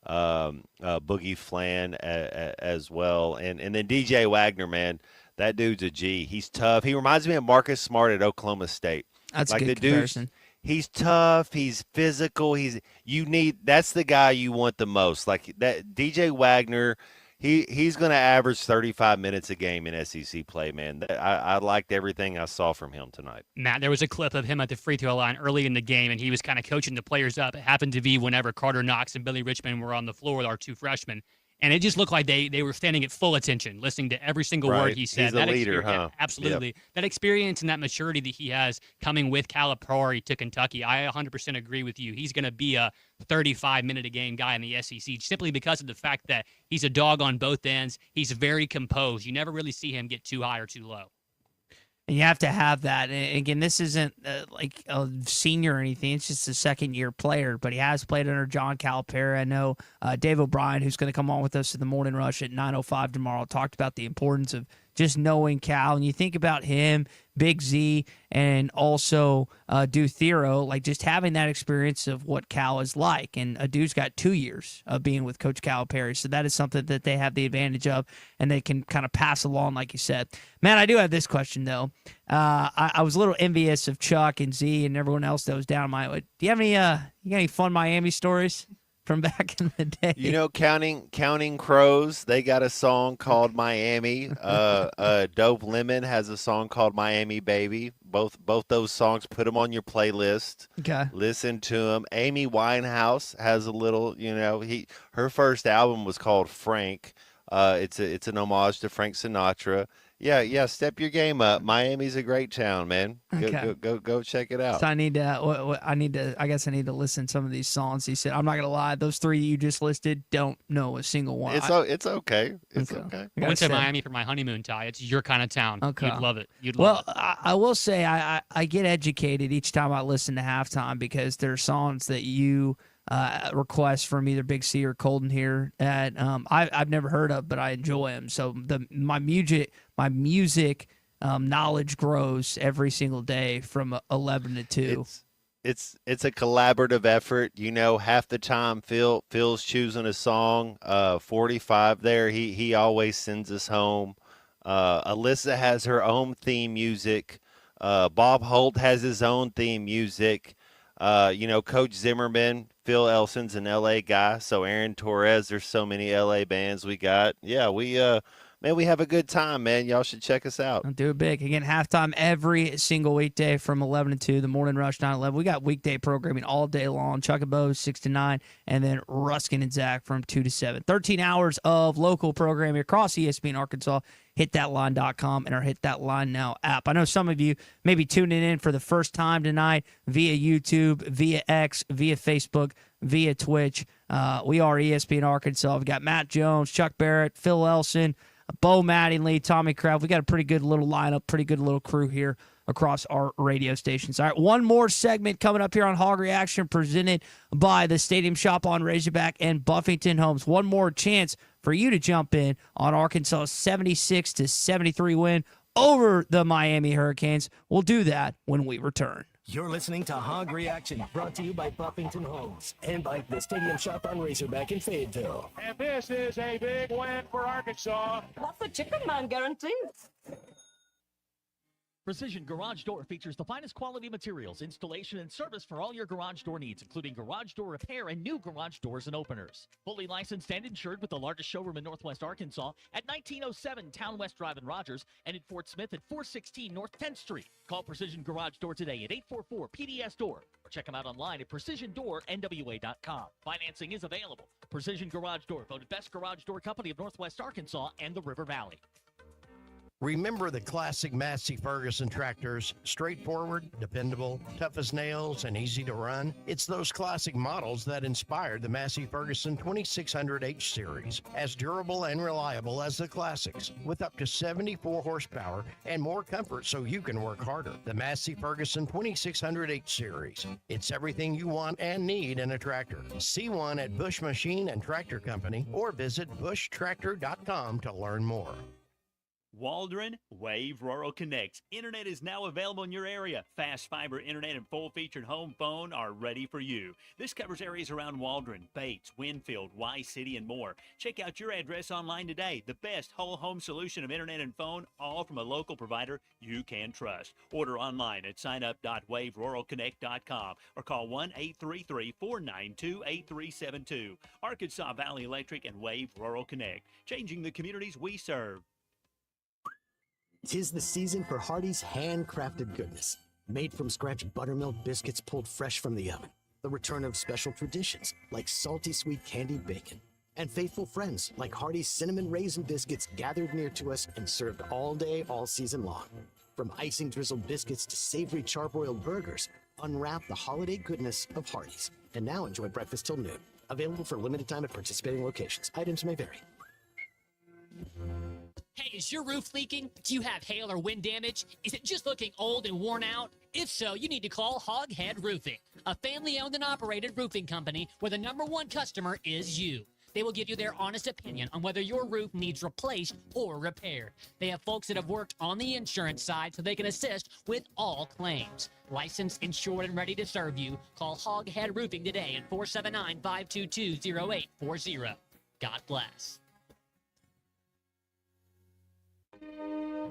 Boogie Flan as well, and then DJ Wagner, man, that dude's a G. He's tough. He reminds me of Marcus Smart at Oklahoma State. That's like a good the dude. comparison. He's tough. He's physical. That's the guy you want the most. Like that DJ Wagner. He's going to average 35 minutes a game in SEC play, man. I liked everything I saw from him tonight. Matt, there was a clip of him at the free throw line early in the game, and he was kind of coaching the players up. It happened to be whenever Carter Knox and Billy Richmond were on the floor with our two freshmen. And it just looked like they were standing at full attention, listening to every single word he said. He's a leader, huh? Yeah, absolutely. Yep. That experience and that maturity that he has coming with Calipari to Kentucky, I 100% agree with you. He's going to be a 35-minute-a-game guy in the SEC simply because of the fact that he's a dog on both ends. He's very composed. You never really see him get too high or too low. And you have to have that. And again, this isn't like a senior or anything. It's just a second-year player, but he has played under John Calipari. I know Dave O'Brien, who's going to come on with us in the morning rush at 9:05 tomorrow, talked about the importance of just knowing Cal. And you think about him, Big Z, and also Thero, like just having that experience of what Cal is like. And Adu's got 2 years of being with Coach Calipari, so that is something that they have the advantage of, and they can kind of pass along, like you said. Man, I do have this question, though. I was a little envious of Chuck and Z and everyone else that was down my way. Do you have any fun Miami stories from back in the day? You know, Counting Crows, they got a song called Miami. Dope Lemon has a song called Miami Baby. Both those songs, put them on your playlist. Okay. Listen to them. Amy Winehouse has a little, her first album was called Frank. It's an homage to Frank Sinatra. Yeah, step your game up. Miami's a great town, man. Go check it out. So I guess I need to listen to some of these songs. He said, I'm not gonna lie, those three you just listed, don't know a single one. It's okay. It's okay. I went to Miami for my honeymoon, Ty. It's your kind of town. Okay. You'd love it. Well, I will say I get educated each time I listen to Halftime because there are songs that you requests from either Big C or Colton here that I've never heard of, but I enjoy them. So my music knowledge grows every single day from 11 to 2. It's a collaborative effort. Half the time Phil's choosing a song. 45 there, he always sends us home. Alyssa has her own theme music. Bob Holt has his own theme music. Coach Zimmerman, Phil Elson's an LA guy, so Aaron Torres, there's so many LA bands we got. Yeah, we have a good time, man. Y'all should check us out. I'll do it big. Again, Halftime every single weekday from 11 to 2, the Morning Rush 9-11. We got weekday programming all day long. Chuck and Bo 6 to 9, and then Ruskin and Zach from 2 to 7. 13 hours of local programming across ESPN Arkansas. HitThatLine.com and our Hit That Line Now app. I know some of you may be tuning in for the first time tonight via YouTube, via X, via Facebook, via Twitch. We are ESPN Arkansas. We've got Matt Jones, Chuck Barrett, Phil Elson, Bo Mattingly, Tommy Kraft. We got a pretty good little lineup, pretty good little crew here across our radio stations. All right, one more segment coming up here on Hog Reaction presented by the Stadium Shop on Razorback and Buffington Homes. One more chance for you to jump in on Arkansas' 76-73 win over the Miami Hurricanes. We'll do that when we return. You're listening to Hog Reaction, brought to you by Buffington Homes and by the Stadium Shop on Razorback in Fayetteville. And this is a big win for Arkansas. That's a chicken man guarantee. Precision Garage Door features the finest quality materials, installation, and service for all your garage door needs, including garage door repair and new garage doors and openers. Fully licensed and insured with the largest showroom in Northwest Arkansas at 1907 Town West Drive in Rogers and in Fort Smith at 416 North 10th Street. Call Precision Garage Door today at 844-PDS-DOOR or check them out online at PrecisionDoorNWA.com. Financing is available. Precision Garage Door, voted Best Garage Door Company of Northwest Arkansas and the River Valley. Remember the classic Massey Ferguson tractors, straightforward, dependable, tough as nails, and easy to run? It's those classic models that inspired the Massey Ferguson 2600H series, as durable and reliable as the classics, with up to 74 horsepower and more comfort so you can work harder. The Massey Ferguson 2600H series. It's everything you want and need in a tractor. See one at Bush Machine and Tractor Company or visit bushtractor.com to learn more. Waldron Wave Rural Connect. Internet is now available in your area. Fast fiber internet and full-featured home phone are ready for you. This covers areas around Waldron, Bates, Winfield, Y City, and more. Check out your address online today. The best whole home solution of internet and phone, all from a local provider you can trust. Order online at signup.waveruralconnect.com or call 1-833-492-8372. Arkansas Valley Electric and Wave Rural Connect, changing the communities we serve. 'Tis the season for Hardee's handcrafted goodness. Made from scratch buttermilk biscuits pulled fresh from the oven. The return of special traditions like salty sweet candied bacon. And faithful friends like Hardee's cinnamon raisin biscuits gathered near to us and served all day, all season long. From icing drizzled biscuits to savory charbroiled burgers, unwrap the holiday goodness of Hardee's. And now enjoy breakfast till noon. Available for limited time at participating locations. Items may vary. Hey, is your roof leaking? Do you have hail or wind damage? Is it just looking old and worn out? If so, you need to call Hoghead Roofing, a family-owned and operated roofing company where the #1 customer is you. They will give you their honest opinion on whether your roof needs replaced or repaired. They have folks that have worked on the insurance side so they can assist with all claims. Licensed, insured, and ready to serve you. Call Hoghead Roofing today at 479-522-0840. God bless.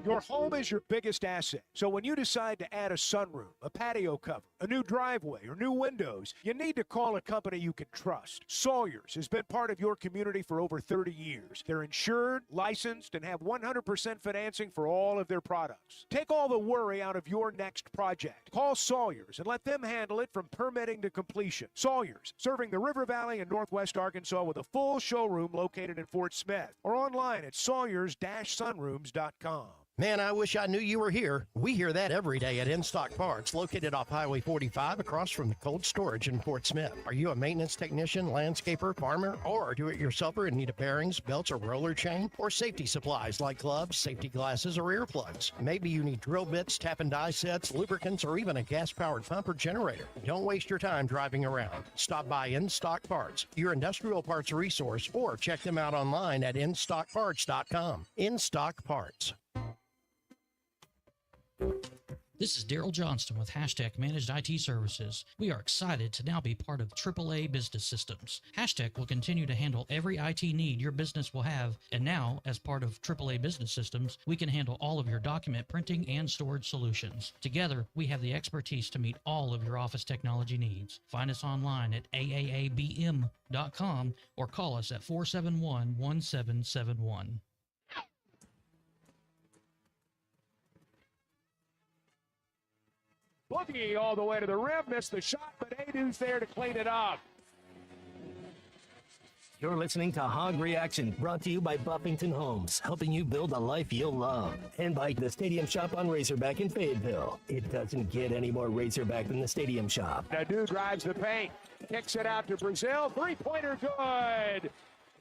Your home is your biggest asset. So when you decide to add a sunroom, a patio cover, a new driveway, or new windows, you need to call a company you can trust. Sawyers has been part of your community for over 30 years. They're insured, licensed, and have 100% financing for all of their products. Take all the worry out of your next project. Call Sawyers and let them handle it from permitting to completion. Sawyers, serving the River Valley and Northwest Arkansas with a full showroom located in Fort Smith or online at sawyers-sunrooms.com. Man, I wish I knew you were here. We hear that every day at In Stock Parts, located off Highway 45 across from the cold storage in Fort Smith. Are you a maintenance technician, landscaper, farmer, or a do-it-yourselfer in need of bearings, belts, or roller chain? Or safety supplies like gloves, safety glasses, or earplugs? Maybe you need drill bits, tap and die sets, lubricants, or even a gas-powered pump or generator. Don't waste your time driving around. Stop by In Stock Parts, your industrial parts resource, or check them out online at InStockParts.com. In Stock Parts. This is Daryl Johnston with Hashtag Managed IT Services. We are excited to now be part of AAA Business Systems. Hashtag will continue to handle every IT need your business will have, and now, as part of AAA Business Systems, we can handle all of your document printing and storage solutions. Together, we have the expertise to meet all of your office technology needs. Find us online at aaabm.com or call us at 471-1771. Boogie all the way to the rim, missed the shot, but Adu's there to clean it up. You're listening to Hog Reaction, brought to you by Buffington Homes, helping you build a life you'll love. And by the Stadium Shop on Razorback in Fayetteville. It doesn't get any more Razorback than the Stadium Shop. Adu drives the paint, kicks it out to Brazil, three-pointer good.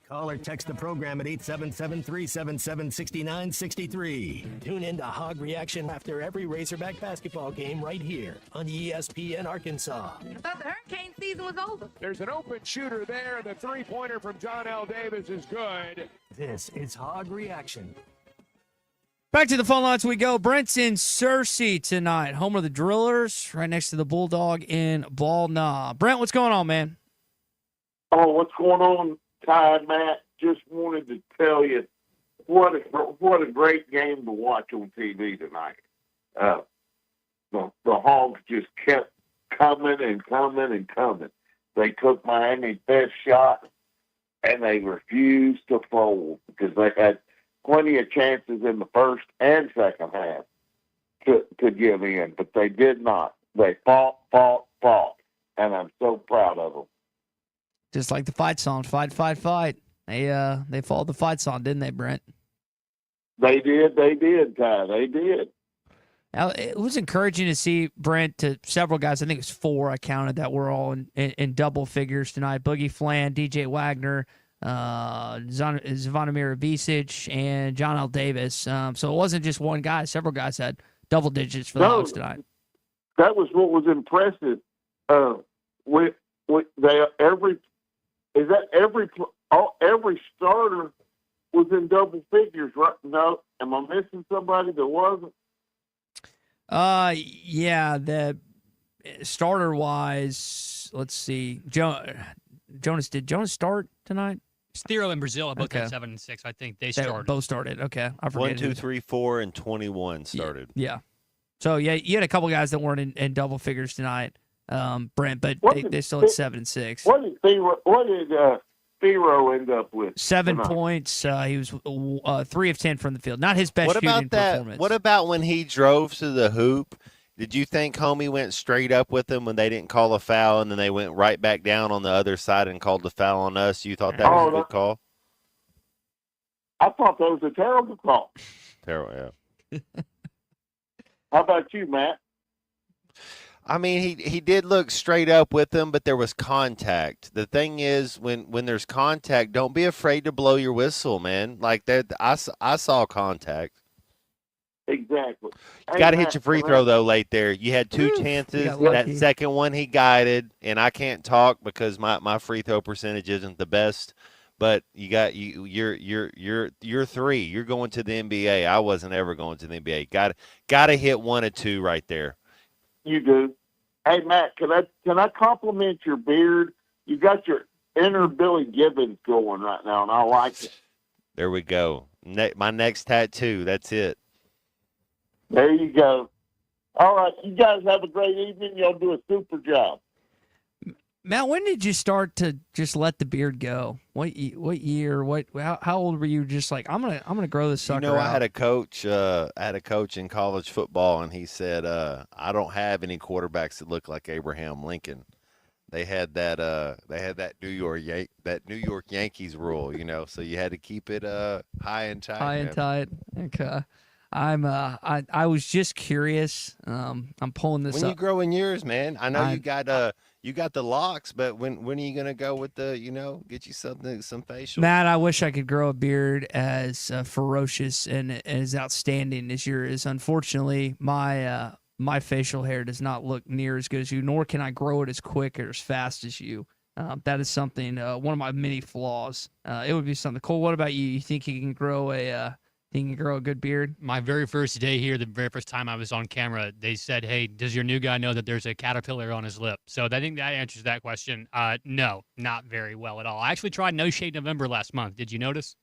Call or text the program at 877-377-6963. Tune in to Hog Reaction after every Razorback basketball game right here on ESPN Arkansas. I thought the hurricane season was over. There's an open shooter there. The three-pointer from John L. Davis is good. This is Hog Reaction. Back to the phone lines we go. Brent's in Searcy tonight, home of the Drillers, right next to the Bulldog in Ball Knob. Brent, what's going on, man? Oh, what's going on, Ty, Matt? Just wanted to tell you what a great game to watch on TV tonight. The Hogs just kept coming and coming and coming. They took Miami's best shot, and they refused to fold because they had plenty of chances in the first and second half to give in, but they did not. They fought, and I'm so proud of them. Just like the fight song, fight. They followed the fight song, didn't they, Brent? They did, Ty. They did. Now, it was encouraging to see Brent to several guys. I think it was 4 I counted that were all in double figures tonight. Boogie Flan, DJ Wagner, Zvonimir Visic, and John L. Davis. So it wasn't just one guy. Several guys had double digits for the Hogs tonight. That was what was impressive. Every starter was in double figures, right? No, am I missing somebody that wasn't? Yeah, the starter wise, let's see. Jonas, did Jonas start tonight? Stero in Brazil both had 7 and 6. I think they started. Both started. Okay, I forget. 1, 2, 3, 4, and 21 started. Yeah. So yeah, you had a couple guys that weren't in double figures tonight, Brent, but they still had 7 and 6. What did Firo end up with? 7 tonight? points. He was 3 of 10 from the field. Not his best shooting performance. What about when he drove to the hoop? Did you think Homie went straight up with him when they didn't call a foul, and then they went right back down on the other side and called the foul on us? You thought that was a good call? I thought that was a terrible call. Terrible, yeah. How about you, Matt? I mean, he did look straight up with him, but there was contact. The thing is, when there's contact, don't be afraid to blow your whistle, man. Like that, I saw contact. Exactly. You got to hit your free throw though late there. You had 2 chances. That second one he guided, and I can't talk because my free throw percentage isn't the best. But you're 3. You're going to the NBA. I wasn't ever going to the NBA. Got to hit 1 or 2 right there. You do. Hey Matt, can I compliment your beard? You got your inner Billy Gibbons going right now, and I like it. There we go. My next tattoo. That's it. There you go. All right, you guys have a great evening. Y'all do a super job. Matt, when did you start to just let the beard go? What year? How old were you? Just like I'm gonna grow this sucker out. I had a coach. In college football, and he said, "I don't have any quarterbacks that look like Abraham Lincoln." They had that. New York Yankees rule, So you had to keep it high and tight. High and tight. Okay. I was just curious. I'm pulling this when up. you grow in yours, man. I know you got the locks, but when are you gonna go with the get you some facial? Matt, I wish I could grow a beard as ferocious and as outstanding as yours. Unfortunately, my facial hair does not look near as good as you, nor can I grow it as quick or as fast as you. That is something one of my many flaws. It would be something. Cole, what about you? You think you can grow a good beard? My very first day here, the very first time I was on camera, they said, "Hey, does your new guy know that there's a caterpillar on his lip?" So I think that answers that question. No, not very well at all. I actually tried No Shave November last month. Did you notice?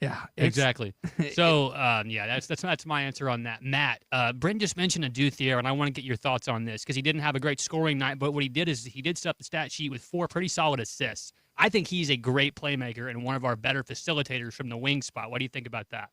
Yeah, exactly. So that's my answer on that. Matt, Brent just mentioned Adu Thier, and I want to get your thoughts on this because he didn't have a great scoring night, but what he did is he did set up the stat sheet with 4 pretty solid assists. I think he's a great playmaker and one of our better facilitators from the wing spot. What do you think about that?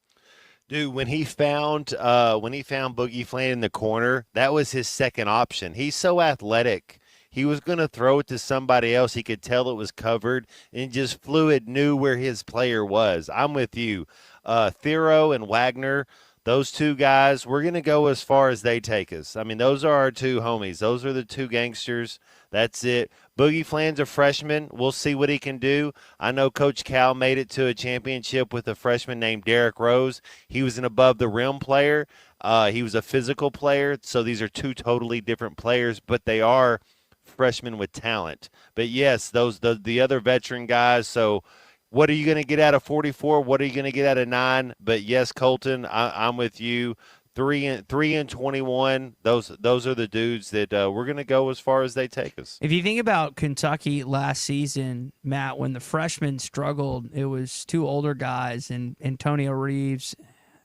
Dude, when he found Boogie Flan in the corner, that was his second option. He's so athletic. He was going to throw it to somebody else. He could tell it was covered and just fluid knew where his player was. I'm with you. Thero and Wagner, those 2 guys, we're going to go as far as they take us. I mean, those are our 2 homies. Those are the 2 gangsters. That's it. Boogie Flan's a freshman. We'll see what he can do. I know Coach Cal made it to a championship with a freshman named Derrick Rose. He was an above-the-rim player. He was a physical player. So these are 2 totally different players, but they are freshmen with talent. But, yes, the other veteran guys. So what are you going to get out of 44? What are you going to get out of 9? But, yes, Colton, I'm with you. 3 and 21. Those are the dudes that we're going to go as far as they take us. If you think about Kentucky last season, Matt, when the freshmen struggled, it was 2 older guys and Antonio Reeves,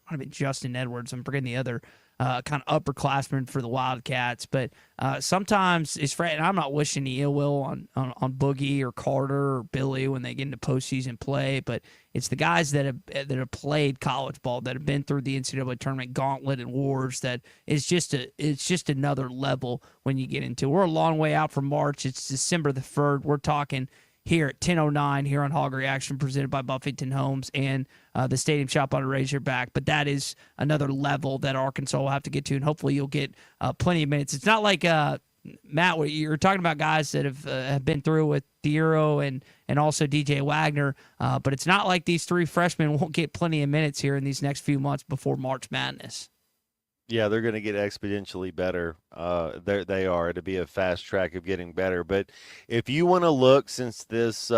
might have been Justin Edwards. I'm forgetting the other kind of upperclassmen for the Wildcats. But sometimes it's and I'm not wishing the ill will on Boogie or Carter or Billy when they get into postseason play, but it's the guys that have played college ball, that have been through the NCAA tournament gauntlet and wars, that it's just another level when you get into. We're a long way out from March. It's December the 3rd. We're talking here at 10:09 here on Hog Reaction, presented by Buffington Homes and the Stadium Shop on Razorback. But that is another level that Arkansas will have to get to, and hopefully you'll get plenty of minutes. It's not like Matt, you're talking about guys that have been through with Thiero and also DJ Wagner, but it's not like these three freshmen won't get plenty of minutes here in these next few months before March Madness. Yeah, they're going to get exponentially better. They are. It'll be a fast track of getting better. But if you want to look, since this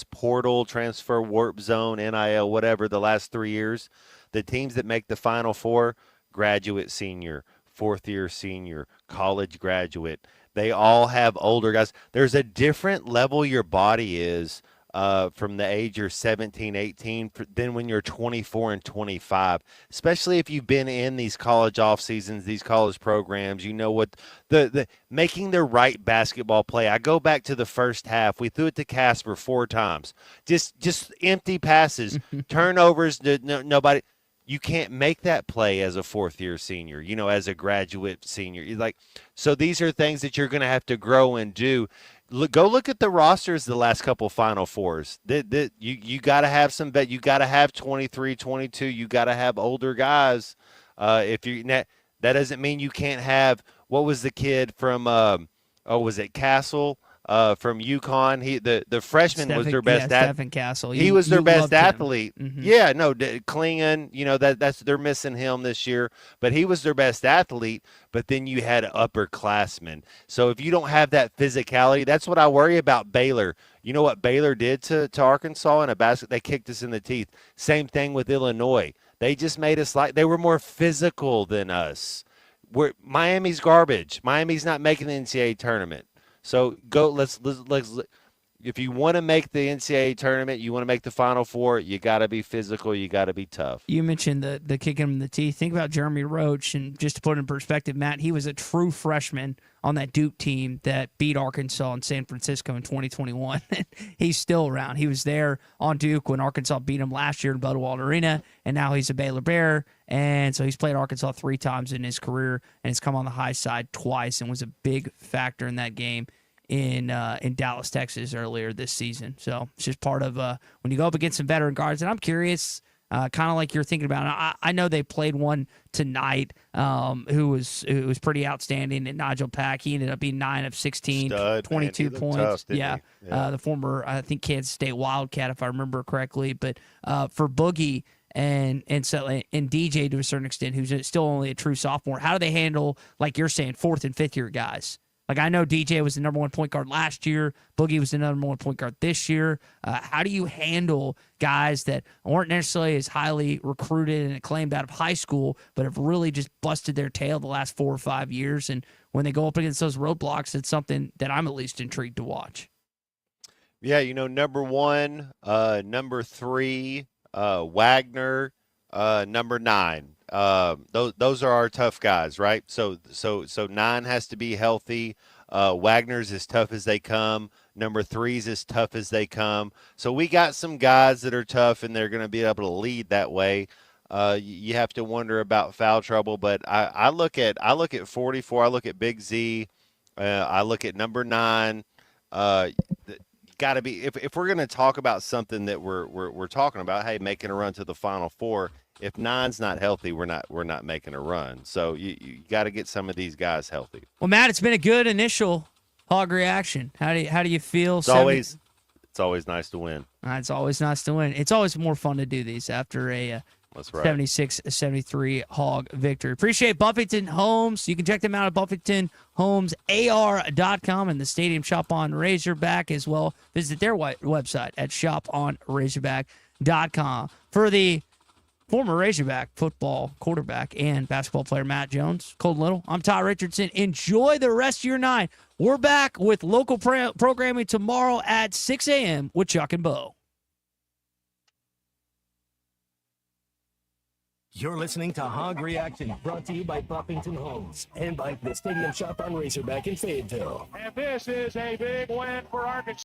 portal, transfer, warp zone, NIL, whatever, the last 3 years, the teams that make the Final Four, graduate senior, fourth-year senior, college graduate, they all have older guys. There's a different level your body is from the age you're 17, 18 than when you're 24 and 25, especially if you've been in these college off seasons, these college programs. You know what the making the right basketball play. I go back to the first half. We threw it to Casper 4 times. Just empty passes, turnovers, nobody. You can't make that play as a fourth-year senior, as a graduate senior. So these are things that you're going to have to grow and do. Go look at the rosters the last couple Final Fours. You got to have some bet. You got to have 23, 22. You got to have older guys. That doesn't mean you can't have. What was the kid from? Was it Castle? From UConn, the freshman was their best athlete. Stephen Castle. He was their best athlete. Mm-hmm. Yeah, no, Klingon, that's they're missing him this year, but he was their best athlete. But then you had upperclassmen. So if you don't have that physicality, that's what I worry about Baylor. You know what Baylor did to Arkansas in a basket? They kicked us in the teeth. Same thing with Illinois. They just made us they were more physical than us. Miami's garbage. Miami's not making the NCAA tournament. So let's if you want to make the NCAA tournament, you want to make the Final Four, you got to be physical, you got to be tough. You mentioned the kicking him in the teeth. Think about Jeremy Roach, and just to put it in perspective, Matt, he was a true freshman on that Duke team that beat Arkansas in San Francisco in 2021. He's still around. He was there on Duke when Arkansas beat him last year in Budweiser Arena, and now he's a Baylor Bear. And so he's played Arkansas 3 times in his career, and has come on the high side twice and was a big factor in that game in Dallas, Texas earlier this season. So it's just part of when you go up against some veteran guards. And I'm curious, kind of like you're thinking about. I know they played one tonight who was pretty outstanding, and Nigel Pack. He ended up being 9 of 16, 22 points. Tough, yeah. The former, I think, Kansas State Wildcat, if I remember correctly. But for Boogie and DJ to a certain extent, who's still only a true sophomore, how do they handle, like you're saying, 4th and 5th year guys? Like, I know DJ was the number 1 point guard last year. Boogie was the number 1 point guard this year. How do you handle guys that aren't necessarily as highly recruited and acclaimed out of high school, but have really just busted their tail the last 4 or 5 years? And when they go up against those roadblocks, it's something that I'm at least intrigued to watch. Yeah, number 1, number 3, Wagner, number 9. Those are our tough guys, right? So 9 has to be healthy. Wagner's as tough as they come. Number 3's as tough as they come. So we got some guys that are tough, and they're going to be able to lead that way. You have to wonder about foul trouble, but I look at 44. I look at Big Z. I look at number 9. Got to be, if we're going to talk about something that we're talking about, hey, making a run to the Final Four. If 9's not healthy, we're not making a run. So you got to get some of these guys healthy. Well, Matt, it's been a good initial Hog Reaction. How do you feel? It's always nice to win. It's always nice to win. It's always more fun to do these after a That's right. 76-73 Hog victory. Appreciate Buffington Homes. You can check them out at BuffingtonHomesAR.com and the Stadium Shop on Razorback as well. Visit their website at ShopOnRazorback.com. For the former Razorback football quarterback and basketball player Matt Jones, Colton Little, I'm Ty Richardson. Enjoy the rest of your night. We're back with local programming tomorrow at 6 a.m. with Chuck and Bo. You're listening to Hog Reaction, brought to you by Buffington Homes and by the Stadium Shop on Razorback in Fayetteville. And this is a big win for Arkansas.